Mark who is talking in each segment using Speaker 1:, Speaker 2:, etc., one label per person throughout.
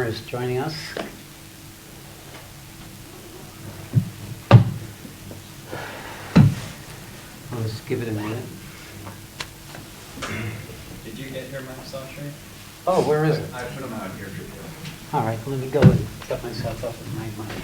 Speaker 1: is joining us. I'll just give it a minute.
Speaker 2: Did you get your map, Sat Shree?
Speaker 1: Oh, where is it?
Speaker 2: I put them out here for you.
Speaker 1: All right, let me go and set myself up with my mic.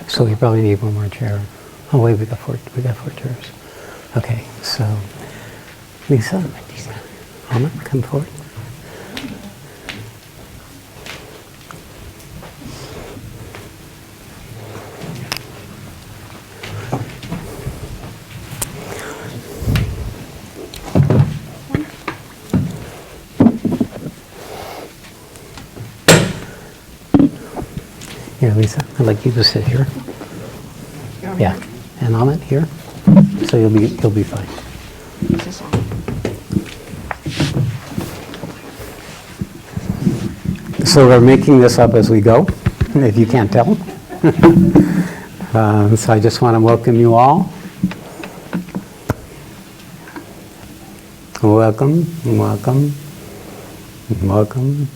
Speaker 1: So we probably need one more chair. Oh wait, we got four chairs. Okay, so Lisa, Mama, come forward. Here, Lisa, I'd like you to sit here. Yeah, and Amit here. So you'll be fine. So we're making this up as we go, if you can't tell. So I just want to welcome you all. Welcome, welcome, welcome.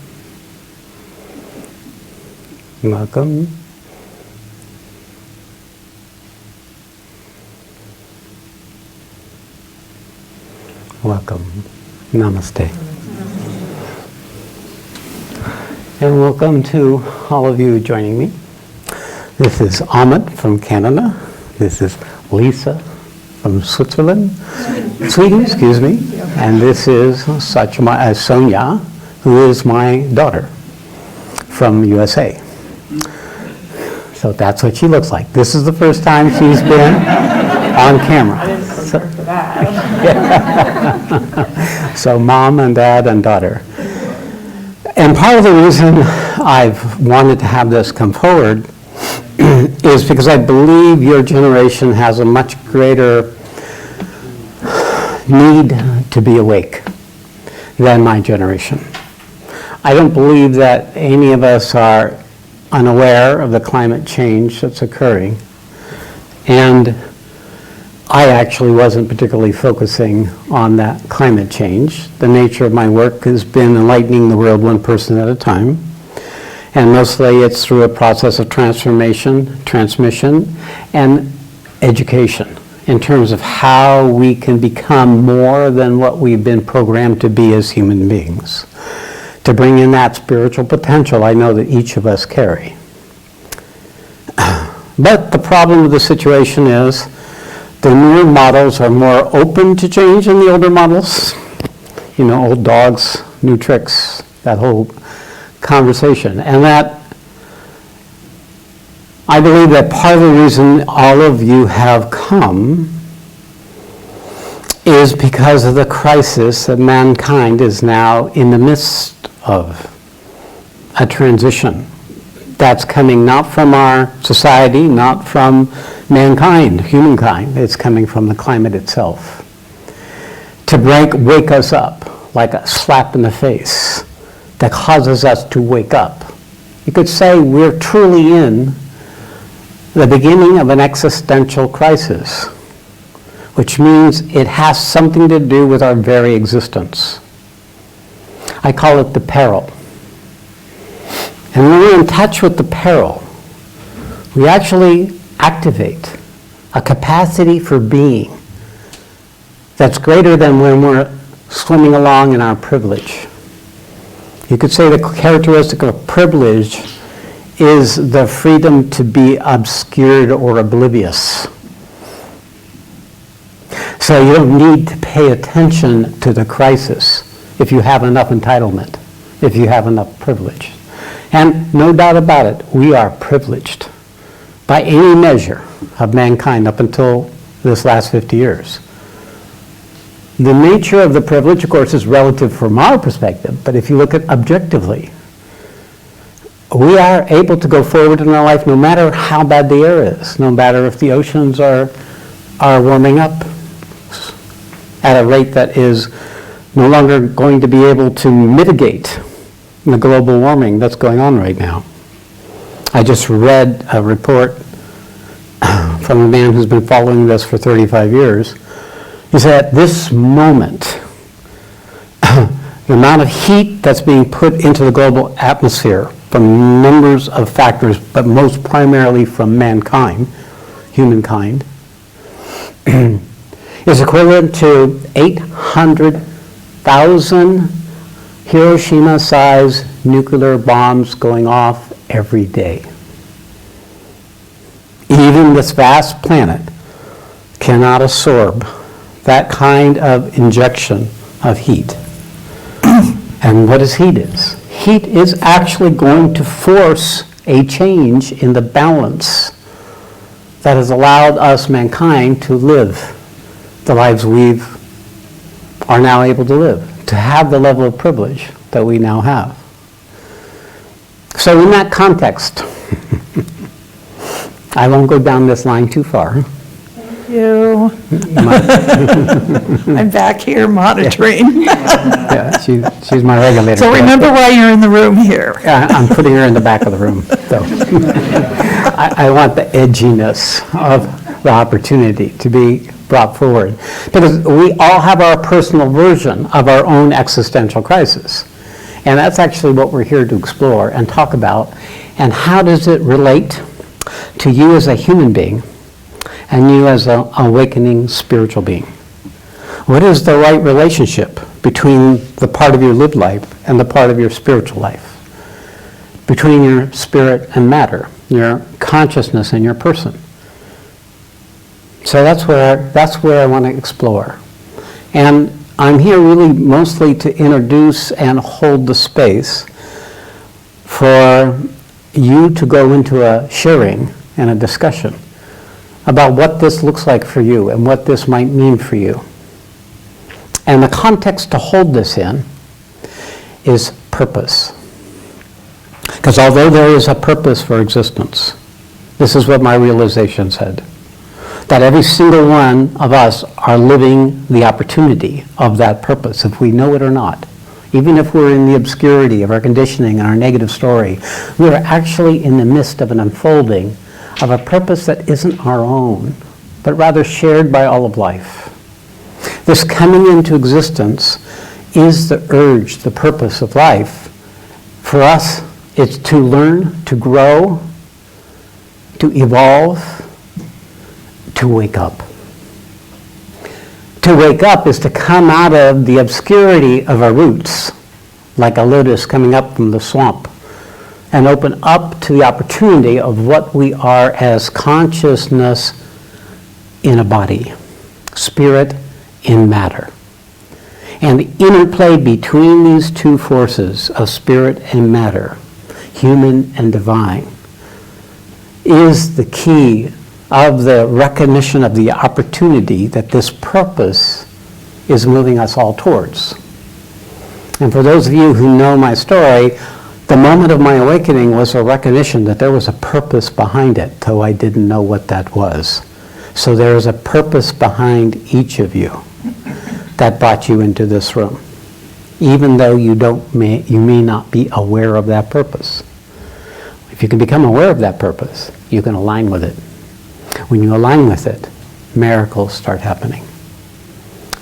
Speaker 1: Welcome. Welcome. Namaste. And welcome to all of you joining me. This is Amit from Canada. This is Lisa from Switzerland. Sweden, excuse me. And this is Sonia, who is my daughter from USA. So that's what she looks like. This is the first time she's been on camera.
Speaker 3: I didn't prepare for that.
Speaker 1: So mom and dad and daughter. And part of the reason I've wanted to have this come forward is because I believe your generation has a much greater need to be awake than my generation. I don't believe that any of us are unaware of the climate change that's occurring. And I actually wasn't particularly focusing on that climate change. The nature of my work has been enlightening the world one person at a time. And mostly it's through a process of transformation, transmission, and education in terms of how we can become more than what we've been programmed to be as human beings. To bring in that spiritual potential I know that each of us carry. But the problem with the situation is the newer models are more open to change than the older models. You know, old dogs, new tricks, that whole conversation. And that, I believe that part of the reason all of you have come is because of the crisis that mankind is now in the midst of. A transition that's coming not from our society, not from mankind, humankind. It's coming from the climate itself. To wake us up like a slap in the face that causes us to wake up. You could say we're truly in the beginning of an existential crisis, which means it has something to do with our very existence. I call it the peril. And when we're in touch with the peril, we actually activate a capacity for being that's greater than when we're swimming along in our privilege. You could say the characteristic of privilege is the freedom to be obscured or oblivious. So you don't need to pay attention to the crisis if you have enough entitlement, if you have enough privilege. And no doubt about it, we are privileged by any measure of mankind up until this last 50 years. The nature of the privilege, of course, is relative from our perspective, but if you look at objectively, we are able to go forward in our life no matter how bad the air is, no matter if the oceans are warming up at a rate that is no longer going to be able to mitigate the global warming that's going on right now. I just read a report from a man who's been following this for 35 years. He said at this moment, the amount of heat that's being put into the global atmosphere from numbers of factors, but most primarily from mankind, humankind, is equivalent to 800,000 Hiroshima-sized nuclear bombs going off every day. Even this vast planet cannot absorb that kind of injection of heat. And what is heat is? Heat is actually going to force a change in the balance that has allowed us, mankind, to live the lives we are now able to live, to have the level of privilege that we now have. So in that context, I won't go down this line too far.
Speaker 3: You. I'm back here monitoring.
Speaker 1: Yeah, she's my regulator.
Speaker 3: So remember why you're in the room here.
Speaker 1: I'm putting her in the back of the room. So I want the edginess of the opportunity to be brought forward. Because we all have our personal version of our own existential crisis. And that's actually what we're here to explore and talk about. And how does it relate to you as a human being and you as an awakening spiritual being? What is the right relationship between the part of your lived life and the part of your spiritual life? Between your spirit and matter, your consciousness and your person. So that's where I want to explore. And I'm here really mostly to introduce and hold the space for you to go into a sharing and a discussion about what this looks like for you and what this might mean for you. And the context to hold this in is purpose. Because although there is a purpose for existence, this is what my realization said, that every single one of us are living the opportunity of that purpose, if we know it or not. Even if we're in the obscurity of our conditioning and our negative story, we are actually in the midst of an unfolding of a purpose that isn't our own, but rather shared by all of life. This coming into existence is the urge, the purpose of life. For us, it's to learn, to grow, to evolve, to wake up. To wake up is to come out of the obscurity of our roots, like a lotus coming up from the swamp, and open up to the opportunity of what we are as consciousness in a body, spirit in matter. And the interplay between these two forces of spirit and matter, human and divine, is the key of the recognition of the opportunity that this purpose is moving us all towards. And for those of you who know my story, the moment of my awakening was a recognition that there was a purpose behind it, though I didn't know what that was. So there is a purpose behind each of you that brought you into this room, even though you may not be aware of that purpose. If you can become aware of that purpose, you can align with it. When you align with it, miracles start happening.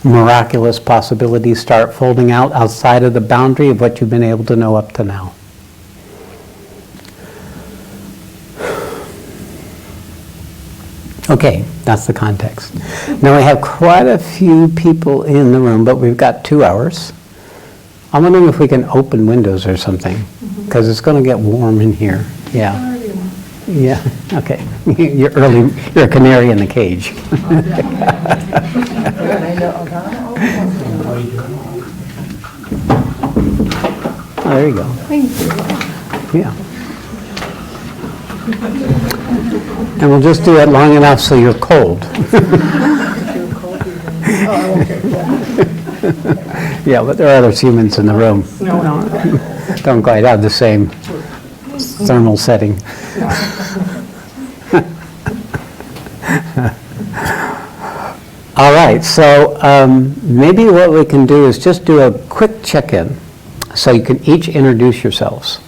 Speaker 1: miraculous possibilities start folding out outside of the boundary of what you've been able to know up to now. Okay, that's the context. Now we have quite a few people in the room, but we've got 2 hours. I'm wondering if we can open windows or something, because it's going to get warm in here. Yeah. Yeah, okay. You're early, you're a canary in the cage. Oh, there you go.
Speaker 3: Thank you.
Speaker 1: Yeah. And we'll just do it long enough so you're cold. Yeah, but there are other humans in the room. Don't quite have the same thermal setting. All right, so maybe what we can do is just do a quick check-in so you can each introduce yourselves.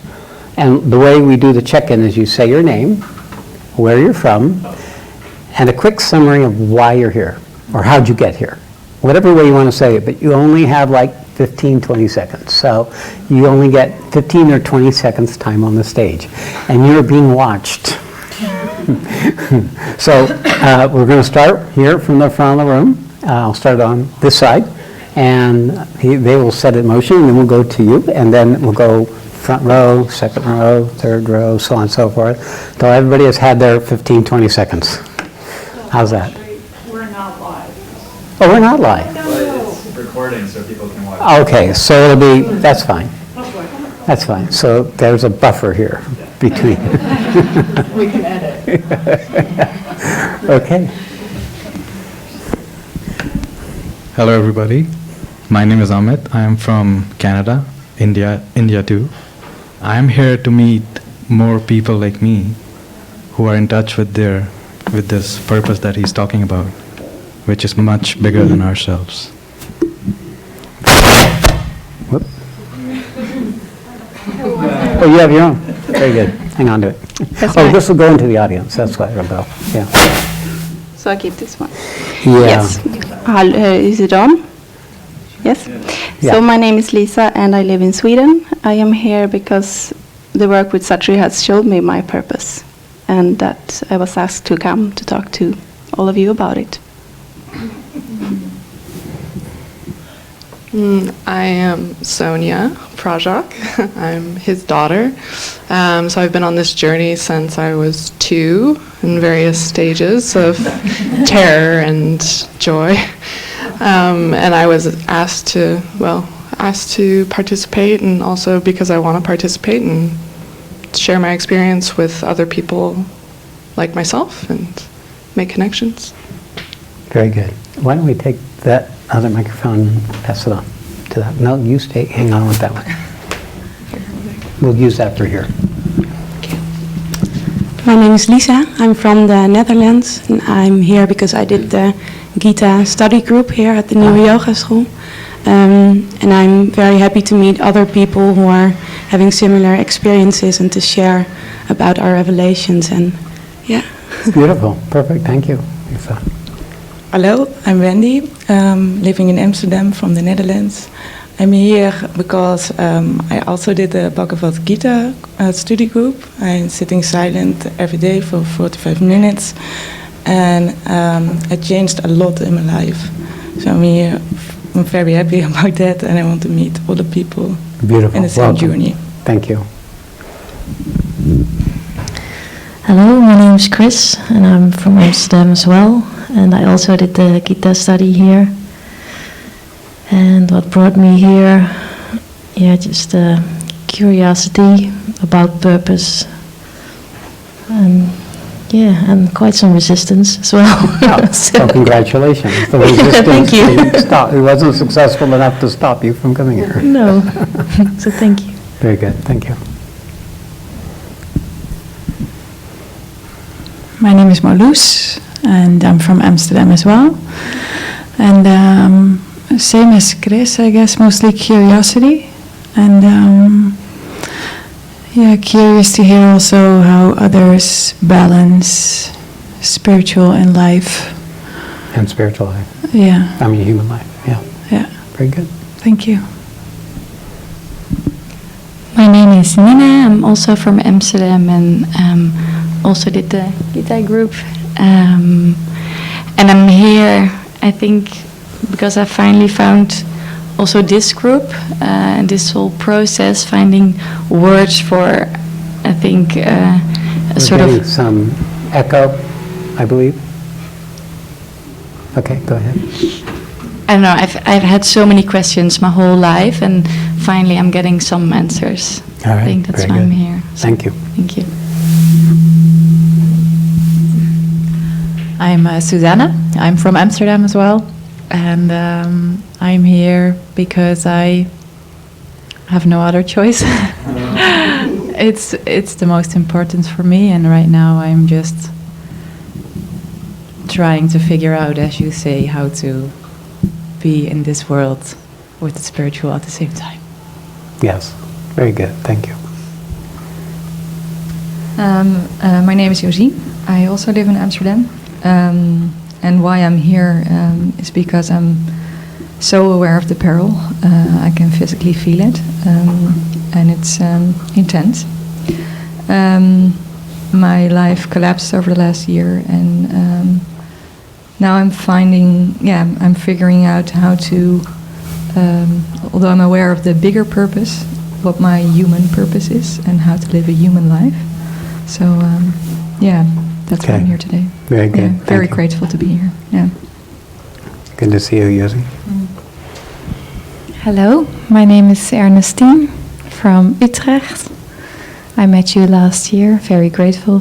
Speaker 1: And the way we do the check-in is you say your name, where you're from, and a quick summary of why you're here, or how'd you get here. Whatever way you want to say it, but you only have like 15, 20 seconds. So you only get 15 or 20 seconds time on the stage. And you're being watched. So we're going to start here from the front of the room. I'll start on this side. And they will set it in motion, and then we'll go to you. And then we'll go front row, second row, third row, so on and so forth. So everybody has had their 15, 20 seconds. How's that?
Speaker 3: We're not live.
Speaker 1: Oh, we're not live.
Speaker 2: But it's recording so people can watch.
Speaker 1: Okay, so it'll be, that's fine. That's fine. So there's a buffer here between.
Speaker 3: We can edit.
Speaker 1: Okay.
Speaker 4: Hello everybody, my name is Amit. I am from Canada, India too. I am here to meet more people like me who are in touch with this purpose that he's talking about, which is much bigger than ourselves.
Speaker 1: Whoop. Oh, you have your own. Very good. Hang on to it.
Speaker 5: That's
Speaker 1: Oh,
Speaker 5: right.
Speaker 1: this will go into the audience. That's why, Rebel. Yeah.
Speaker 5: So I keep this one.
Speaker 1: Yeah.
Speaker 5: Yes. Is it on? Yes.
Speaker 1: Yeah.
Speaker 5: So my name is Lisa and I live in Sweden. I am here because the work with Sat Shree has showed me my purpose and that I was asked to come to talk to all of you about it.
Speaker 6: I am Sonia Prajak. I'm his daughter. So I've been on this journey since I was 2 in various stages of terror and joy. And I was asked to participate, and also because I want to participate and share my experience with other people like myself and make connections.
Speaker 1: Very good. Why don't we take that other microphone and pass it on to that? No, you stay, hang on with that one. We'll use that for here.
Speaker 7: My name is Lisa. I'm from the Netherlands, and I'm here because I did the Gita study group here at the New Yoga School. And I'm very happy to meet other people who are having similar experiences and to share about our revelations. And yeah.
Speaker 1: Beautiful. Perfect. Thank you, Lisa.
Speaker 3: Hello, I'm Wendy, living in Amsterdam from the Netherlands. I'm here because I also did the Bhagavad Gita study group. I'm sitting silent every day for 45 minutes, and it changed a lot in my life. So I'm very happy about that, and I want to meet all the people
Speaker 1: Beautiful.
Speaker 3: in the same
Speaker 1: Welcome.
Speaker 3: journey.
Speaker 1: Thank you.
Speaker 8: Hello, my name is Chris, and I'm from Amsterdam as well. And I also did the Gita study here. And what brought me here, just curiosity about purpose. And quite some resistance as well.
Speaker 1: Oh, so congratulations. The resistance
Speaker 8: Thank you.
Speaker 1: didn't stop. It wasn't successful enough to stop you from coming here.
Speaker 8: No, so thank you.
Speaker 1: Very good. Thank you.
Speaker 9: My name is Marloes, and I'm from Amsterdam as well. And same as Chris, I guess, mostly curiosity. And curious to hear also how others balance spiritual and life.
Speaker 1: And spiritual life.
Speaker 9: Yeah.
Speaker 1: I mean, human life. Yeah.
Speaker 9: Yeah.
Speaker 1: Very good.
Speaker 9: Thank you.
Speaker 10: My name is Nina. I'm also from Amsterdam and also did the Gita group. And I'm here, I think, because I finally found also this group and this whole process, finding words for, I think, a
Speaker 1: We're
Speaker 10: sort
Speaker 1: getting
Speaker 10: of...
Speaker 1: some echo, I believe. Okay, go ahead.
Speaker 10: I don't know, I've had so many questions my whole life, and finally I'm getting some answers.
Speaker 1: All right,
Speaker 10: I think that's
Speaker 1: very
Speaker 10: why I'm
Speaker 1: good.
Speaker 10: here. So,
Speaker 1: Thank you.
Speaker 10: Thank you.
Speaker 11: I'm Susanna. I'm from Amsterdam as well, and I'm here because I have no other choice. It's the most important for me, and right now I'm just trying to figure out, as you say, how to be in this world with the spiritual at the same time.
Speaker 1: Yes, very good. Thank you.
Speaker 12: My name is Josine. I also live in Amsterdam. And why I'm here is because I'm so aware of the peril. I can physically feel it, and it's intense. My life collapsed over the last year, and now I'm I'm figuring out how to, although I'm aware of the bigger purpose, what my human purpose is, and how to live a human life. So, that's why I'm here today.
Speaker 1: Very good.
Speaker 12: Yeah,
Speaker 1: Thank
Speaker 12: very
Speaker 1: you.
Speaker 12: grateful to be here. Yeah.
Speaker 1: Good to see you, Josie.
Speaker 13: Hello, my name is Ernestine from Utrecht. I met you last year, very grateful,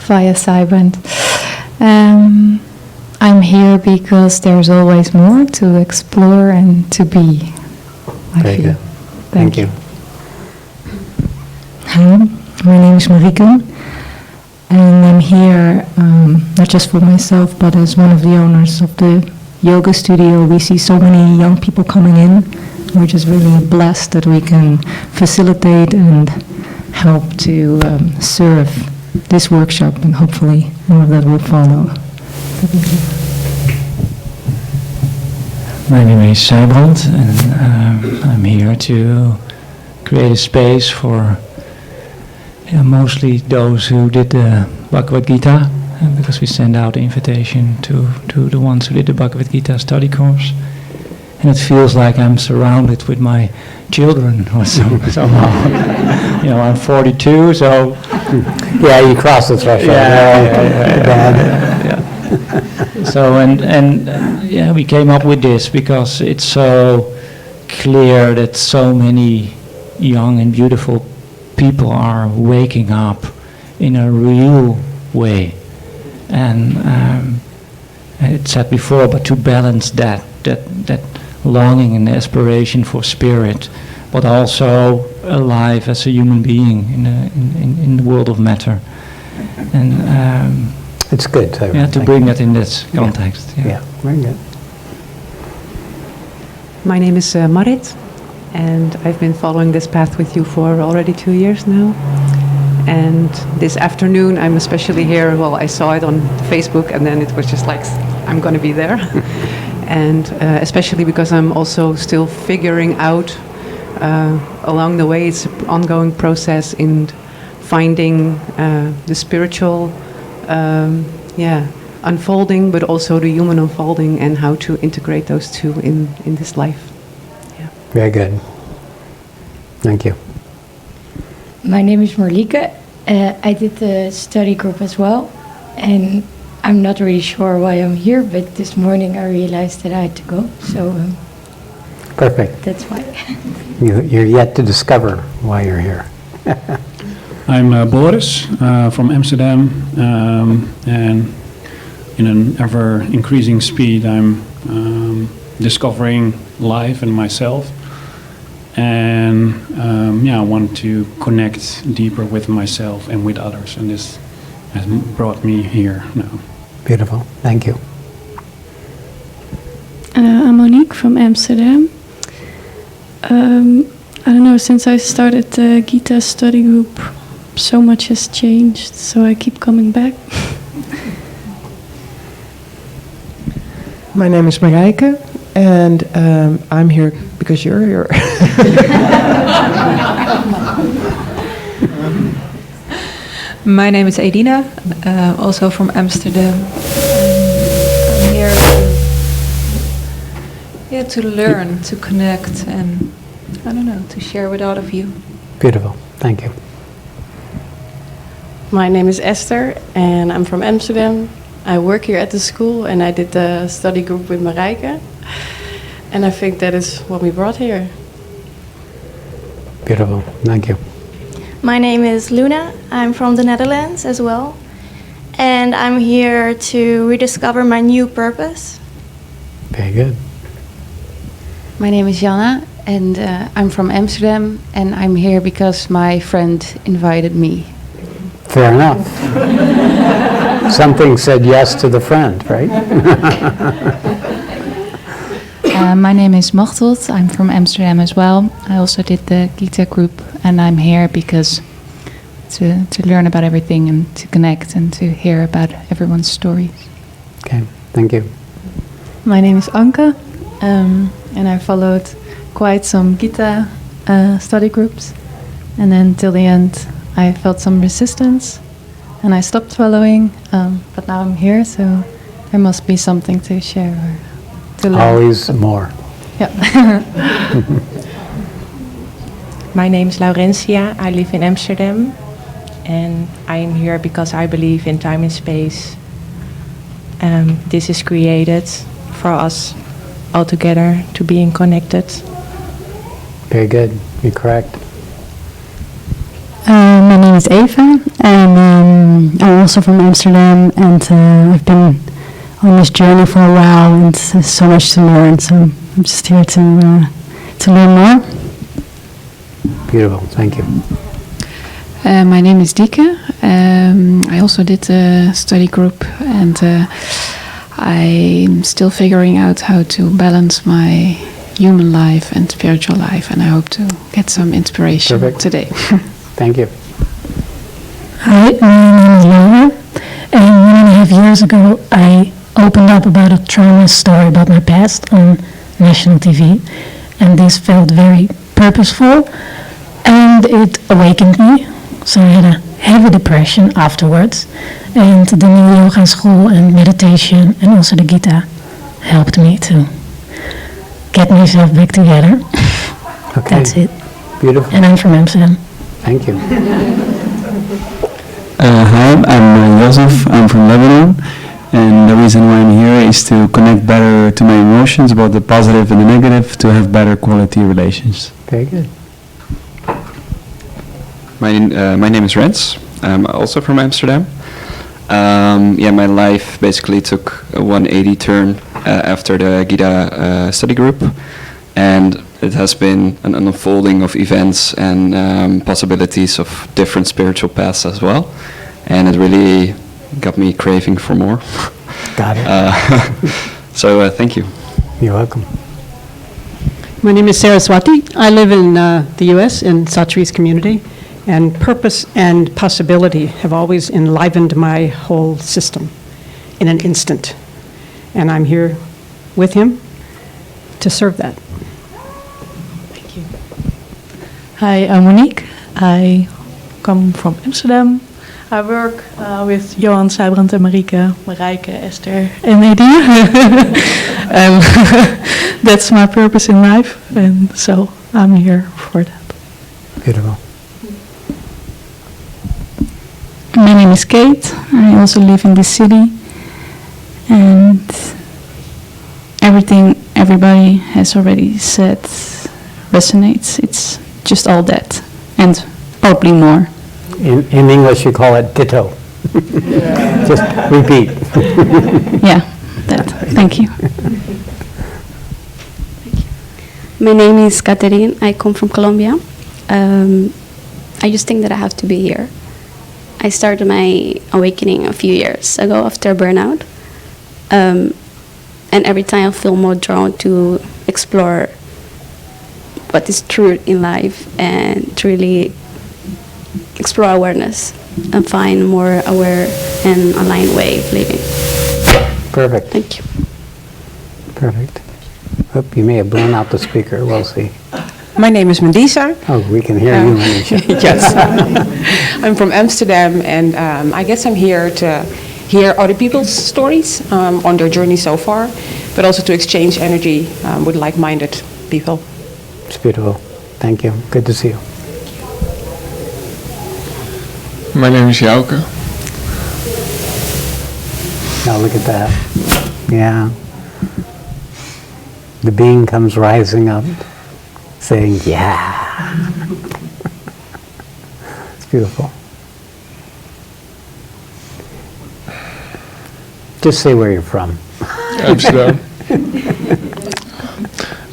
Speaker 13: via Cyband. I'm here because there's always more to explore and to be, I
Speaker 1: Very
Speaker 13: feel.
Speaker 1: good. Thank you.
Speaker 14: Hi, my name is Marike, and I'm here not just for myself, but as one of the owners of the yoga studio. We see so many young people coming in. We're just really blessed that we can facilitate and help to serve this workshop, and hopefully more of that will follow.
Speaker 15: My name is Sijbrand, and I'm here to create a space for mostly those who did the Bhagavad Gita, because we send out the invitation to the ones who did the Bhagavad Gita study course. And it feels like I'm surrounded with my children or somehow. I'm 42, so...
Speaker 1: Yeah, you cross the threshold.
Speaker 15: Yeah. So, and we came up with this because it's so clear that so many young and beautiful people are waking up in a real way. And it's said before, but to balance that longing and aspiration for spirit, but also alive as a human being in the world of matter. And
Speaker 1: it's good
Speaker 15: to bring that in this context.
Speaker 1: Yeah, very good.
Speaker 16: My name is Marit, and I've been following this path with you for already 2 years now. And this afternoon, I'm especially here. Well, I saw it on Facebook, and then it was just like, I'm going to be there. And especially because I'm also still figuring out along the way, it's an ongoing process in finding the spiritual unfolding, but also the human unfolding, and how to integrate those two in this life. Yeah.
Speaker 1: Very good. Thank you.
Speaker 10: My name is Marlieke. I did the study group as well, and I'm not really sure why I'm here, but this morning I realized that I had to go, so
Speaker 1: perfect.
Speaker 10: That's why.
Speaker 1: You're yet to discover why you're here.
Speaker 17: I'm Boris from Amsterdam, and in an ever increasing speed I'm discovering life and myself. And I want to connect deeper with myself and with others, and this has brought me here now.
Speaker 1: Beautiful. Thank you.
Speaker 13: I'm Monique from Amsterdam. I don't know, since I started the Gita study group, so much has changed, so I keep coming back.
Speaker 18: My name is Marijke, and I'm here because you're here.
Speaker 19: My name is Edina, also from Amsterdam. I'm here to learn, to connect, and I don't know, to share with all of you.
Speaker 1: Beautiful. Thank you.
Speaker 20: My name is Esther, and I'm from Amsterdam. I work here at the school, and I did the study group with Marijke. And I think that is what we brought here.
Speaker 1: Beautiful. Thank you.
Speaker 21: My name is Luna. I'm from the Netherlands as well. And I'm here to rediscover my new purpose.
Speaker 1: Very good.
Speaker 22: My name is Jana, and I'm from Amsterdam, and I'm here because my friend invited me.
Speaker 1: Fair enough. Something said yes to the friend, right?
Speaker 13: My name is Machteld. I'm from Amsterdam as well. I also did the Gita group, and I'm here because to learn about everything and to connect and to hear about everyone's stories.
Speaker 1: Okay, thank you.
Speaker 23: My name is Anke, and I followed quite some Gita study groups, and then till the end I felt some resistance, and I stopped following, but now I'm here, so there must be something to share or to learn.
Speaker 1: Always more.
Speaker 23: Yeah.
Speaker 24: My name is Laurentia. I live in Amsterdam, and I am here because I believe in time and space. This is created for us all together to being connected.
Speaker 1: Very good. You're correct.
Speaker 14: My name is Eva, and I'm also from Amsterdam, and I've been on this journey for a while, and there's so much to learn, so I'm just here to learn more.
Speaker 1: Beautiful, thank you.
Speaker 25: My name is Dieke. I also did a study group, and I'm still figuring out how to balance my human life and spiritual life, and I hope to get some inspiration today.
Speaker 1: Thank you.
Speaker 26: Hi, my name is Laura, and 1.5 years ago I opened up about a trauma story about my past on national TV, and this felt very purposeful, and it awakened me. So I had a heavy depression afterwards, and the new yoga school and meditation and also the Gita helped me to get myself back together.
Speaker 1: Okay.
Speaker 26: That's it.
Speaker 1: Beautiful.
Speaker 26: And I'm from Amsterdam.
Speaker 1: Thank you.
Speaker 27: Hi, I'm Joseph. I'm from Lebanon, and the reason why I'm here is to connect better to my emotions, about the positive and the negative, to have better quality relations.
Speaker 1: Very good.
Speaker 28: My name is Rens. I'm also from Amsterdam. My life basically took a 180 turn after the Gita study group, and it has been an unfolding of events and possibilities of different spiritual paths as well, and it really got me craving for more.
Speaker 1: Got it.
Speaker 28: So thank you.
Speaker 1: You're welcome.
Speaker 29: My name is Saraswati. I live in the U.S. in Sat Shree's community, and purpose and possibility have always enlivened my whole system in an instant. And I'm here with him to serve that. Thank you.
Speaker 30: Hi, I'm Monique. I come from Amsterdam. I work with Johan, Sijbrand and Marijke, Esther and Edina. That's my purpose in life, and so I'm here for that.
Speaker 1: Beautiful.
Speaker 30: My name is Kate. I also live in this city, and everything everybody has already said resonates. It's just all that, and probably more.
Speaker 1: In English, you call it ditto. Just repeat.
Speaker 30: Yeah, that. Thank you.
Speaker 5: My name is Catherine. I come from Colombia. I just think that I have to be here. I started my awakening a few years ago after burnout. And every time I feel more drawn to explore what is true in life and to really explore awareness and find more aware and aligned way of living.
Speaker 1: Perfect.
Speaker 5: Thank you.
Speaker 1: Perfect. Hope you may have blown out the speaker. We'll see.
Speaker 2: My name is Mandisa.
Speaker 1: Oh, we can hear you, Manisha.
Speaker 2: Yes. I'm from Amsterdam, and I guess I'm here to hear other people's stories on their journey so far, but also to exchange energy with like-minded people.
Speaker 1: It's beautiful. Thank you. Good to see you.
Speaker 3: My name is Jouke.
Speaker 1: Now look at that. Yeah. The being comes rising up, saying, yeah. It's beautiful. Just say where you're from.
Speaker 3: Amsterdam.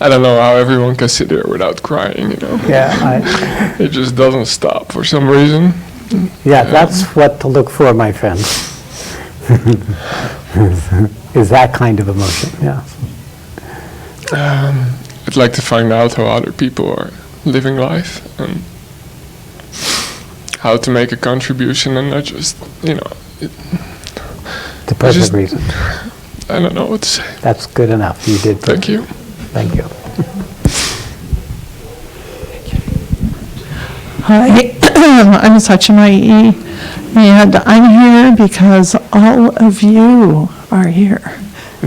Speaker 3: I don't know how everyone can sit there without crying, you know.
Speaker 1: Yeah.
Speaker 3: It just doesn't stop for some reason.
Speaker 1: Yeah, that's what to look for, my friend. Is that kind of emotion, yeah.
Speaker 3: I'd like to find out how other people are living life and how to make a contribution and not just, you know.
Speaker 1: The perfect reason.
Speaker 3: I don't know what to say.
Speaker 1: That's good enough. You did.
Speaker 3: Thank you.
Speaker 1: Thank you.
Speaker 4: Hi, I'm Sat Shree, and I'm here because all of you are here.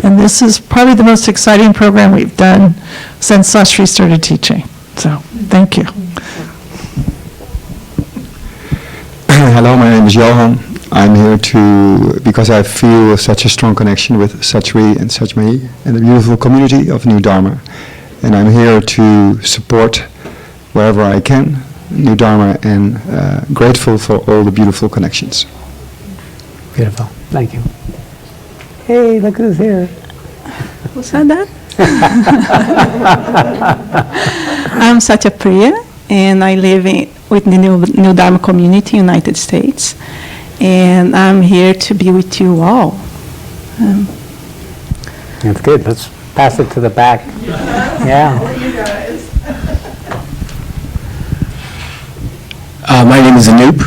Speaker 4: And this is probably the most exciting program we've done since Sat Shree started teaching. So, thank you.
Speaker 27: Hello, my name is Johan. I'm here because I feel such a strong connection with Sat Shree and Sat Shree and the beautiful community of New Dharma. And I'm here to support wherever I can New Dharma and grateful for all the beautiful connections.
Speaker 1: Beautiful. Thank you. Hey, look who's here.
Speaker 4: Who said that? I'm Satya Priya, and I live with the New Dharma community, United States. And I'm here to be with you all.
Speaker 1: That's good. Let's pass it to the back. Yeah.
Speaker 6: My name is Anoop.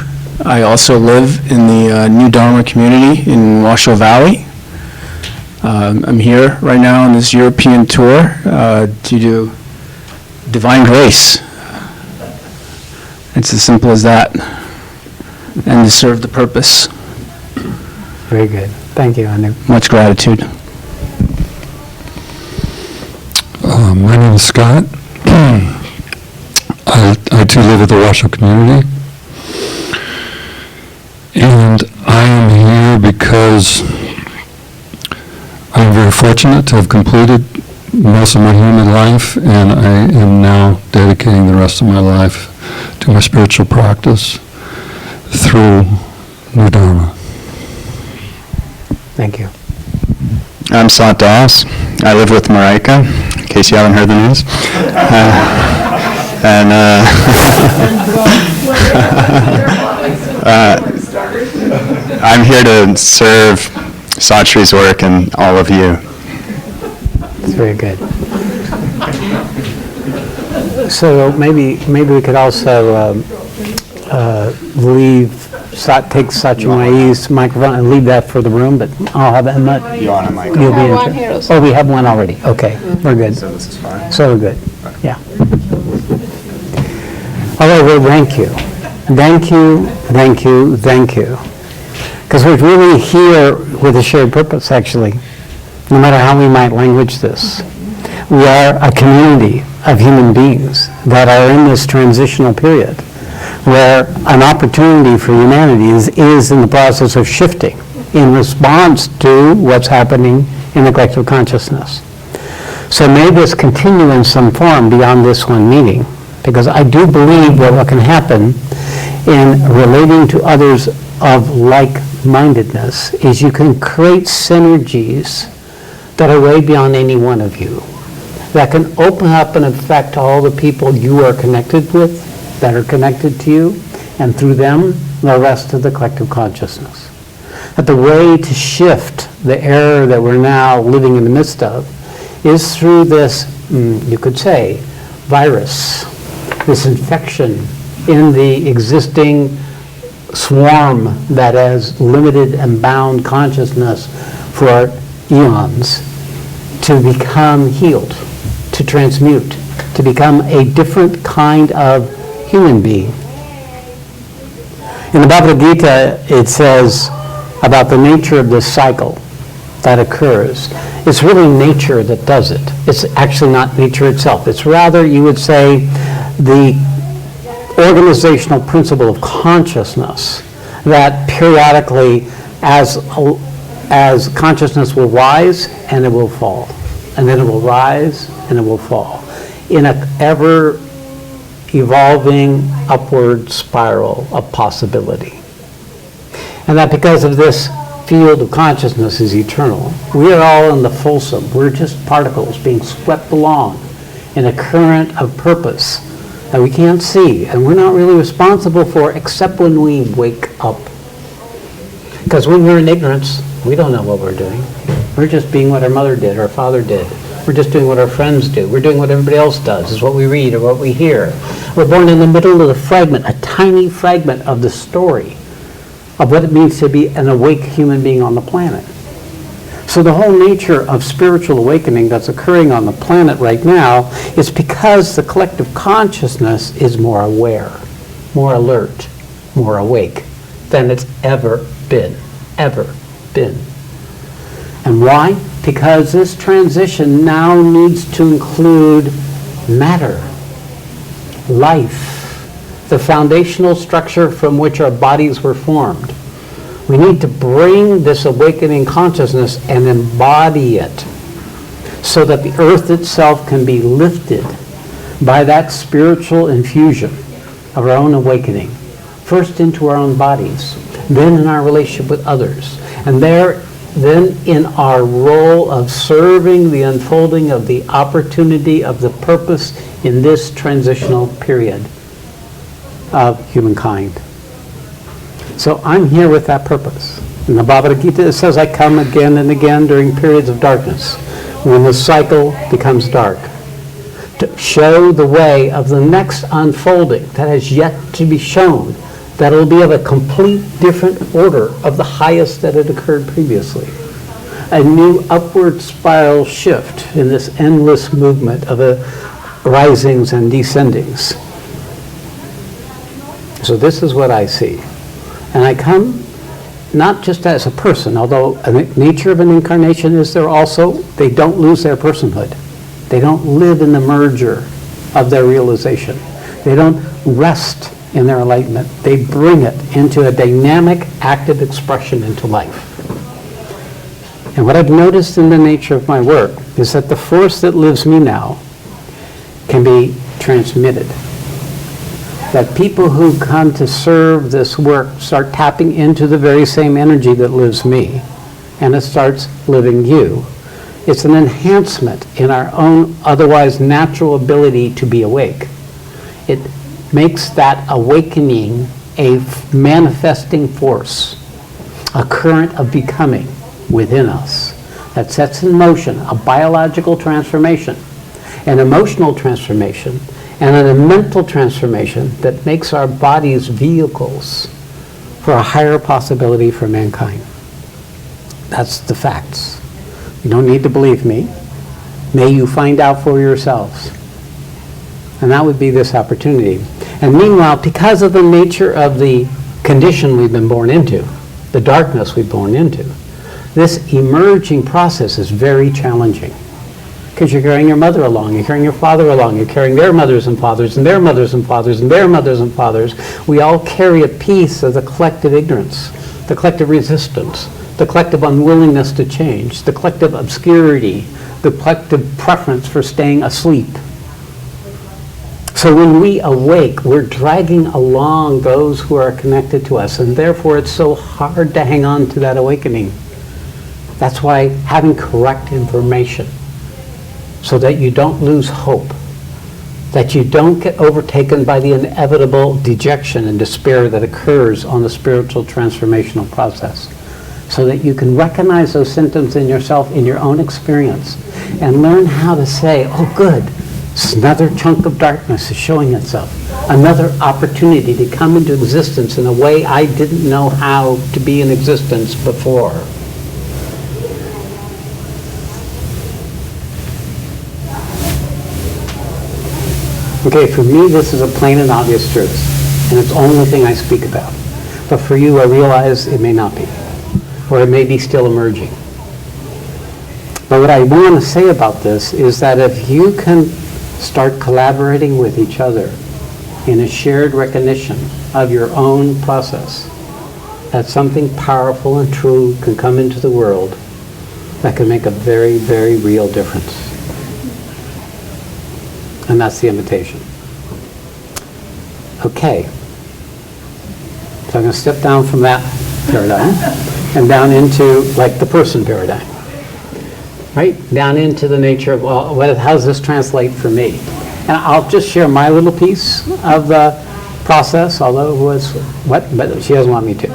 Speaker 6: I also live in the New Dharma community in Washoe Valley. I'm here right now on this European tour to do Divine Grace. It's as simple as that. And to serve the purpose.
Speaker 1: Very good. Thank you, Anoop.
Speaker 6: Much gratitude.
Speaker 7: My name is Scott. I too live at the Washoe community. And I am here because I'm very fortunate to have completed most of my human life, and I am now dedicating the rest of my life to my spiritual practice through New Dharma.
Speaker 1: Thank you.
Speaker 8: I'm Sat Das. I live with Marika, in case you haven't heard the news. I'm here to serve Sat Shree's work and all of you.
Speaker 1: That's very good. So maybe we could also take Sat Shree's microphone and leave that for the room, but I'll have Emma.
Speaker 8: You want a microphone?
Speaker 1: You'll be
Speaker 8: We have
Speaker 1: in
Speaker 8: one
Speaker 1: charge.
Speaker 8: here also.
Speaker 1: Oh, we have one already. Okay, we're good.
Speaker 8: So this is fine.
Speaker 1: So we're good. Yeah. All right, well, thank you. Thank you, thank you, thank you. Because we're really here with a shared purpose, actually, no matter how we might language this. We are a community of human beings that are in this transitional period where an opportunity for humanity is in the process of shifting in response to what's happening in the collective consciousness. So may this continue in some form beyond this one meeting, because I do believe that what can happen in relating to others of like-mindedness is you can create synergies that are way beyond any one of you, that can open up and affect all the people you are connected with, that are connected to you, and through them, the rest of the collective consciousness. That the way to shift the era that we're now living in the midst of is through this, you could say, virus, this infection in the existing swarm that has limited and bound consciousness for eons, to become healed, to transmute, to become a different kind of human being. In the Bhagavad Gita, it says about the nature of this cycle that occurs. It's really nature that does it. It's actually not nature itself. It's rather, you would say, the organizational principle of consciousness that periodically, as consciousness will rise and it will fall, and then it will rise and it will fall, in an ever evolving upward spiral of possibility. And that because of this field of consciousness is eternal, we are all in the fulsome. We're just particles being swept along in a current of purpose that we can't see, and we're not really responsible for except when we wake up. Because when we're in ignorance, we don't know what we're doing. We're just being what our mother did, our father did. We're just doing what our friends do. We're doing what everybody else does, is what we read or what we hear. We're born in the middle of the fragment, a tiny fragment of the story of what it means to be an awake human being on the planet. So the whole nature of spiritual awakening that's occurring on the planet right now is because the collective consciousness is more aware, more alert, more awake than it's ever been, ever been. And why? Because this transition now needs to include matter, life, the foundational structure from which our bodies were formed. We need to bring this awakening consciousness and embody it so that the earth itself can be lifted by that spiritual infusion of our own awakening, first into our own bodies, then in our relationship with others, and then in our role of serving the unfolding of the opportunity of the purpose in this transitional period of humankind. So I'm here with that purpose. In the Bhagavad Gita, it says I come again and again during periods of darkness, when the cycle becomes dark, to show the way of the next unfolding that has yet to be shown, that will be of a complete different order of the highest that had occurred previously. A new upward spiral shift in this endless movement of risings and descendings. So this is what I see. And I come not just as a person, although the nature of an incarnation is there also, they don't lose their personhood. They don't live in the merger of their realization. They don't rest in their enlightenment. They bring it into a dynamic, active expression into life. And what I've noticed in the nature of my work is that the force that lives me now can be transmitted. That people who come to serve this work start tapping into the very same energy that lives me, and it starts living you. It's an enhancement in our own otherwise natural ability to be awake. It makes that awakening a manifesting force, a current of becoming within us that sets in motion a biological transformation, an emotional transformation, and a mental transformation that makes our bodies vehicles for a higher possibility for mankind. That's the facts. You don't need to believe me. May you find out for yourselves. And that would be this opportunity. And meanwhile, because of the nature of the condition we've been born into, the darkness we've born into, this emerging process is very challenging. Because you're carrying your mother along, you're carrying your father along, you're carrying their mothers and fathers and their mothers and fathers and their mothers and fathers. We all carry a piece of the collective ignorance, the collective resistance, the collective unwillingness to change, the collective obscurity, the collective preference for staying asleep. So when we awake, we're dragging along those who are connected to us, and therefore it's so hard to hang on to that awakening. That's why having correct information, so that you don't lose hope, that you don't get overtaken by the inevitable dejection and despair that occurs on the spiritual transformational process, so that you can recognize those symptoms in yourself, in your own experience, and learn how to say, oh good, another chunk of darkness is showing itself, another opportunity to come into existence in a way I didn't know how to be in existence before. Okay, for me, this is a plain and obvious truth, and it's the only thing I speak about. But for you, I realize it may not be, or it may be still emerging. But what I want to say about this is that if you can start collaborating with each other in a shared recognition of your own process, that something powerful and true can come into the world that can make a very, very real difference. And that's the invitation. Okay. So I'm going to step down from that paradigm and down into like the person paradigm. Right? Down into the nature of, well, how does this translate for me? And I'll just share my little piece of the process, although it was, what? But she doesn't want me to.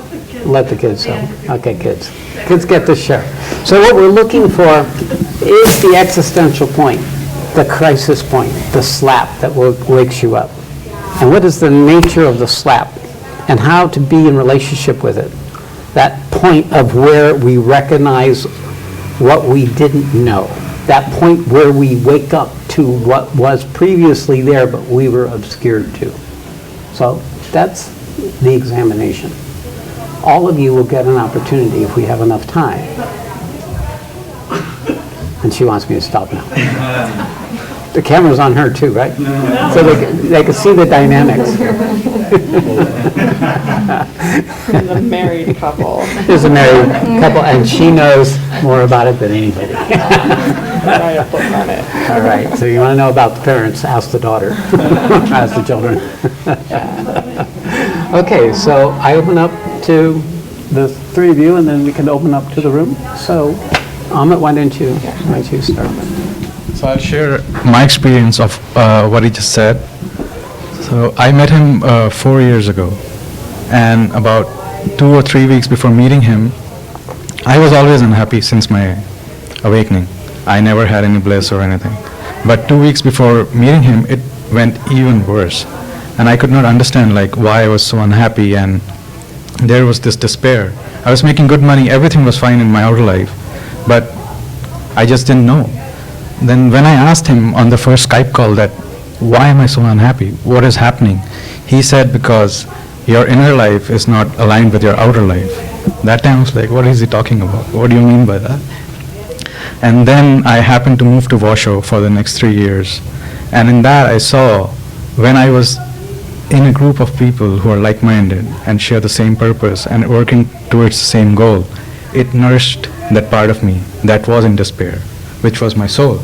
Speaker 1: Let the kids know. Okay, kids. Kids get to share. So what we're looking for is the existential point, the crisis point, the slap that wakes you up. And what is the nature of the slap? And how to be in relationship with it. That point of where we recognize what we didn't know. That point where we wake up to what was previously there, but we were obscured to. So that's the examination. All of you will get an opportunity if we have enough time. And she wants me to stop now. The camera's on her too, right? So they can see the dynamics.
Speaker 2: There's a married couple.
Speaker 1: There's a married couple, and she knows more about it than anybody.
Speaker 2: Write a book on it.
Speaker 1: All right, so you want to know about the parents, ask the daughter, ask the children. Okay, so I open up to the three of you, and then we can open up to the room. So, Amit, why don't you start?
Speaker 9: So I'll share my experience of what he just said. So I met him 4 years ago, and about 2 or 3 weeks before meeting him, I was always unhappy since my awakening. I never had any bliss or anything. But 2 weeks before meeting him, it went even worse. And I could not understand like why I was so unhappy, and there was this despair. I was making good money, everything was fine in my outer life, but I just didn't know. Then when I asked him on the first Skype call that, why am I so unhappy? What is happening? He said, because your inner life is not aligned with your outer life. That time I was like, what is he talking about? What do you mean by that? And then I happened to move to Warsaw for the next 3 years. And in that I saw, when I was in a group of people who are like-minded and share the same purpose and working towards the same goal, it nourished that part of me that was in despair, which was my soul.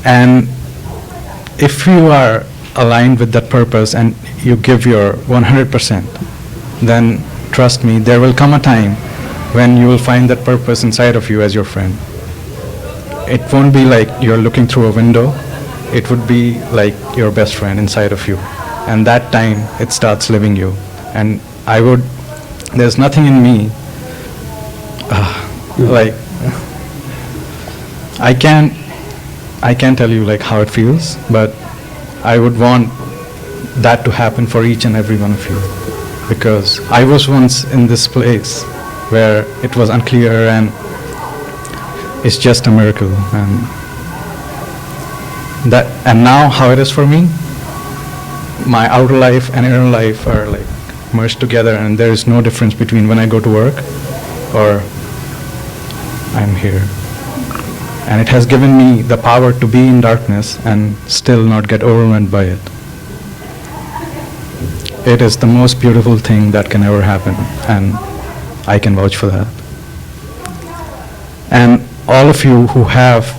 Speaker 9: And if you are aligned with that purpose and you give your 100%, then trust me, there will come a time when you will find that purpose inside of you as your friend. It won't be like you're looking through a window. It would be like your best friend inside of you. And that time, it starts living you. And there's nothing in me, like, I can't tell you like how it feels, but I would want that to happen for each and every one of you. Because I was once in this place where it was unclear, and it's just a miracle. And now how it is for me, my outer life and inner life are like merged together, and there is no difference between when I go to work or I'm here. And it has given me the power to be in darkness and still not get overwhelmed by it. It is the most beautiful thing that can ever happen, and I can vouch for that. And all of you who have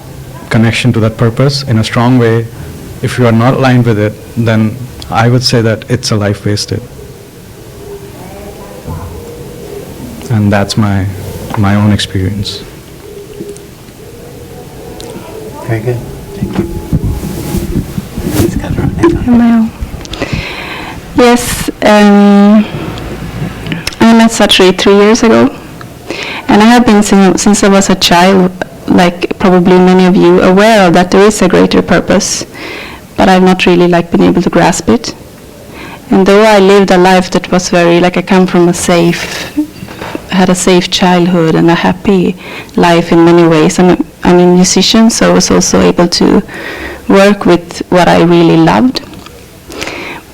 Speaker 9: connection to that purpose in a strong way, if you are not aligned with it, then I would say that it's a life wasted. And that's my own experience.
Speaker 1: Very good. Thank you.
Speaker 10: Hello. Yes, I met Sat Shree 3 years ago, and I have been since I was a child, like probably many of you, aware of that there is a greater purpose, but I've not really been able to grasp it. And though I lived a life that was very, I come from had a safe childhood and a happy life in many ways. I'm a musician, so I was also able to work with what I really loved.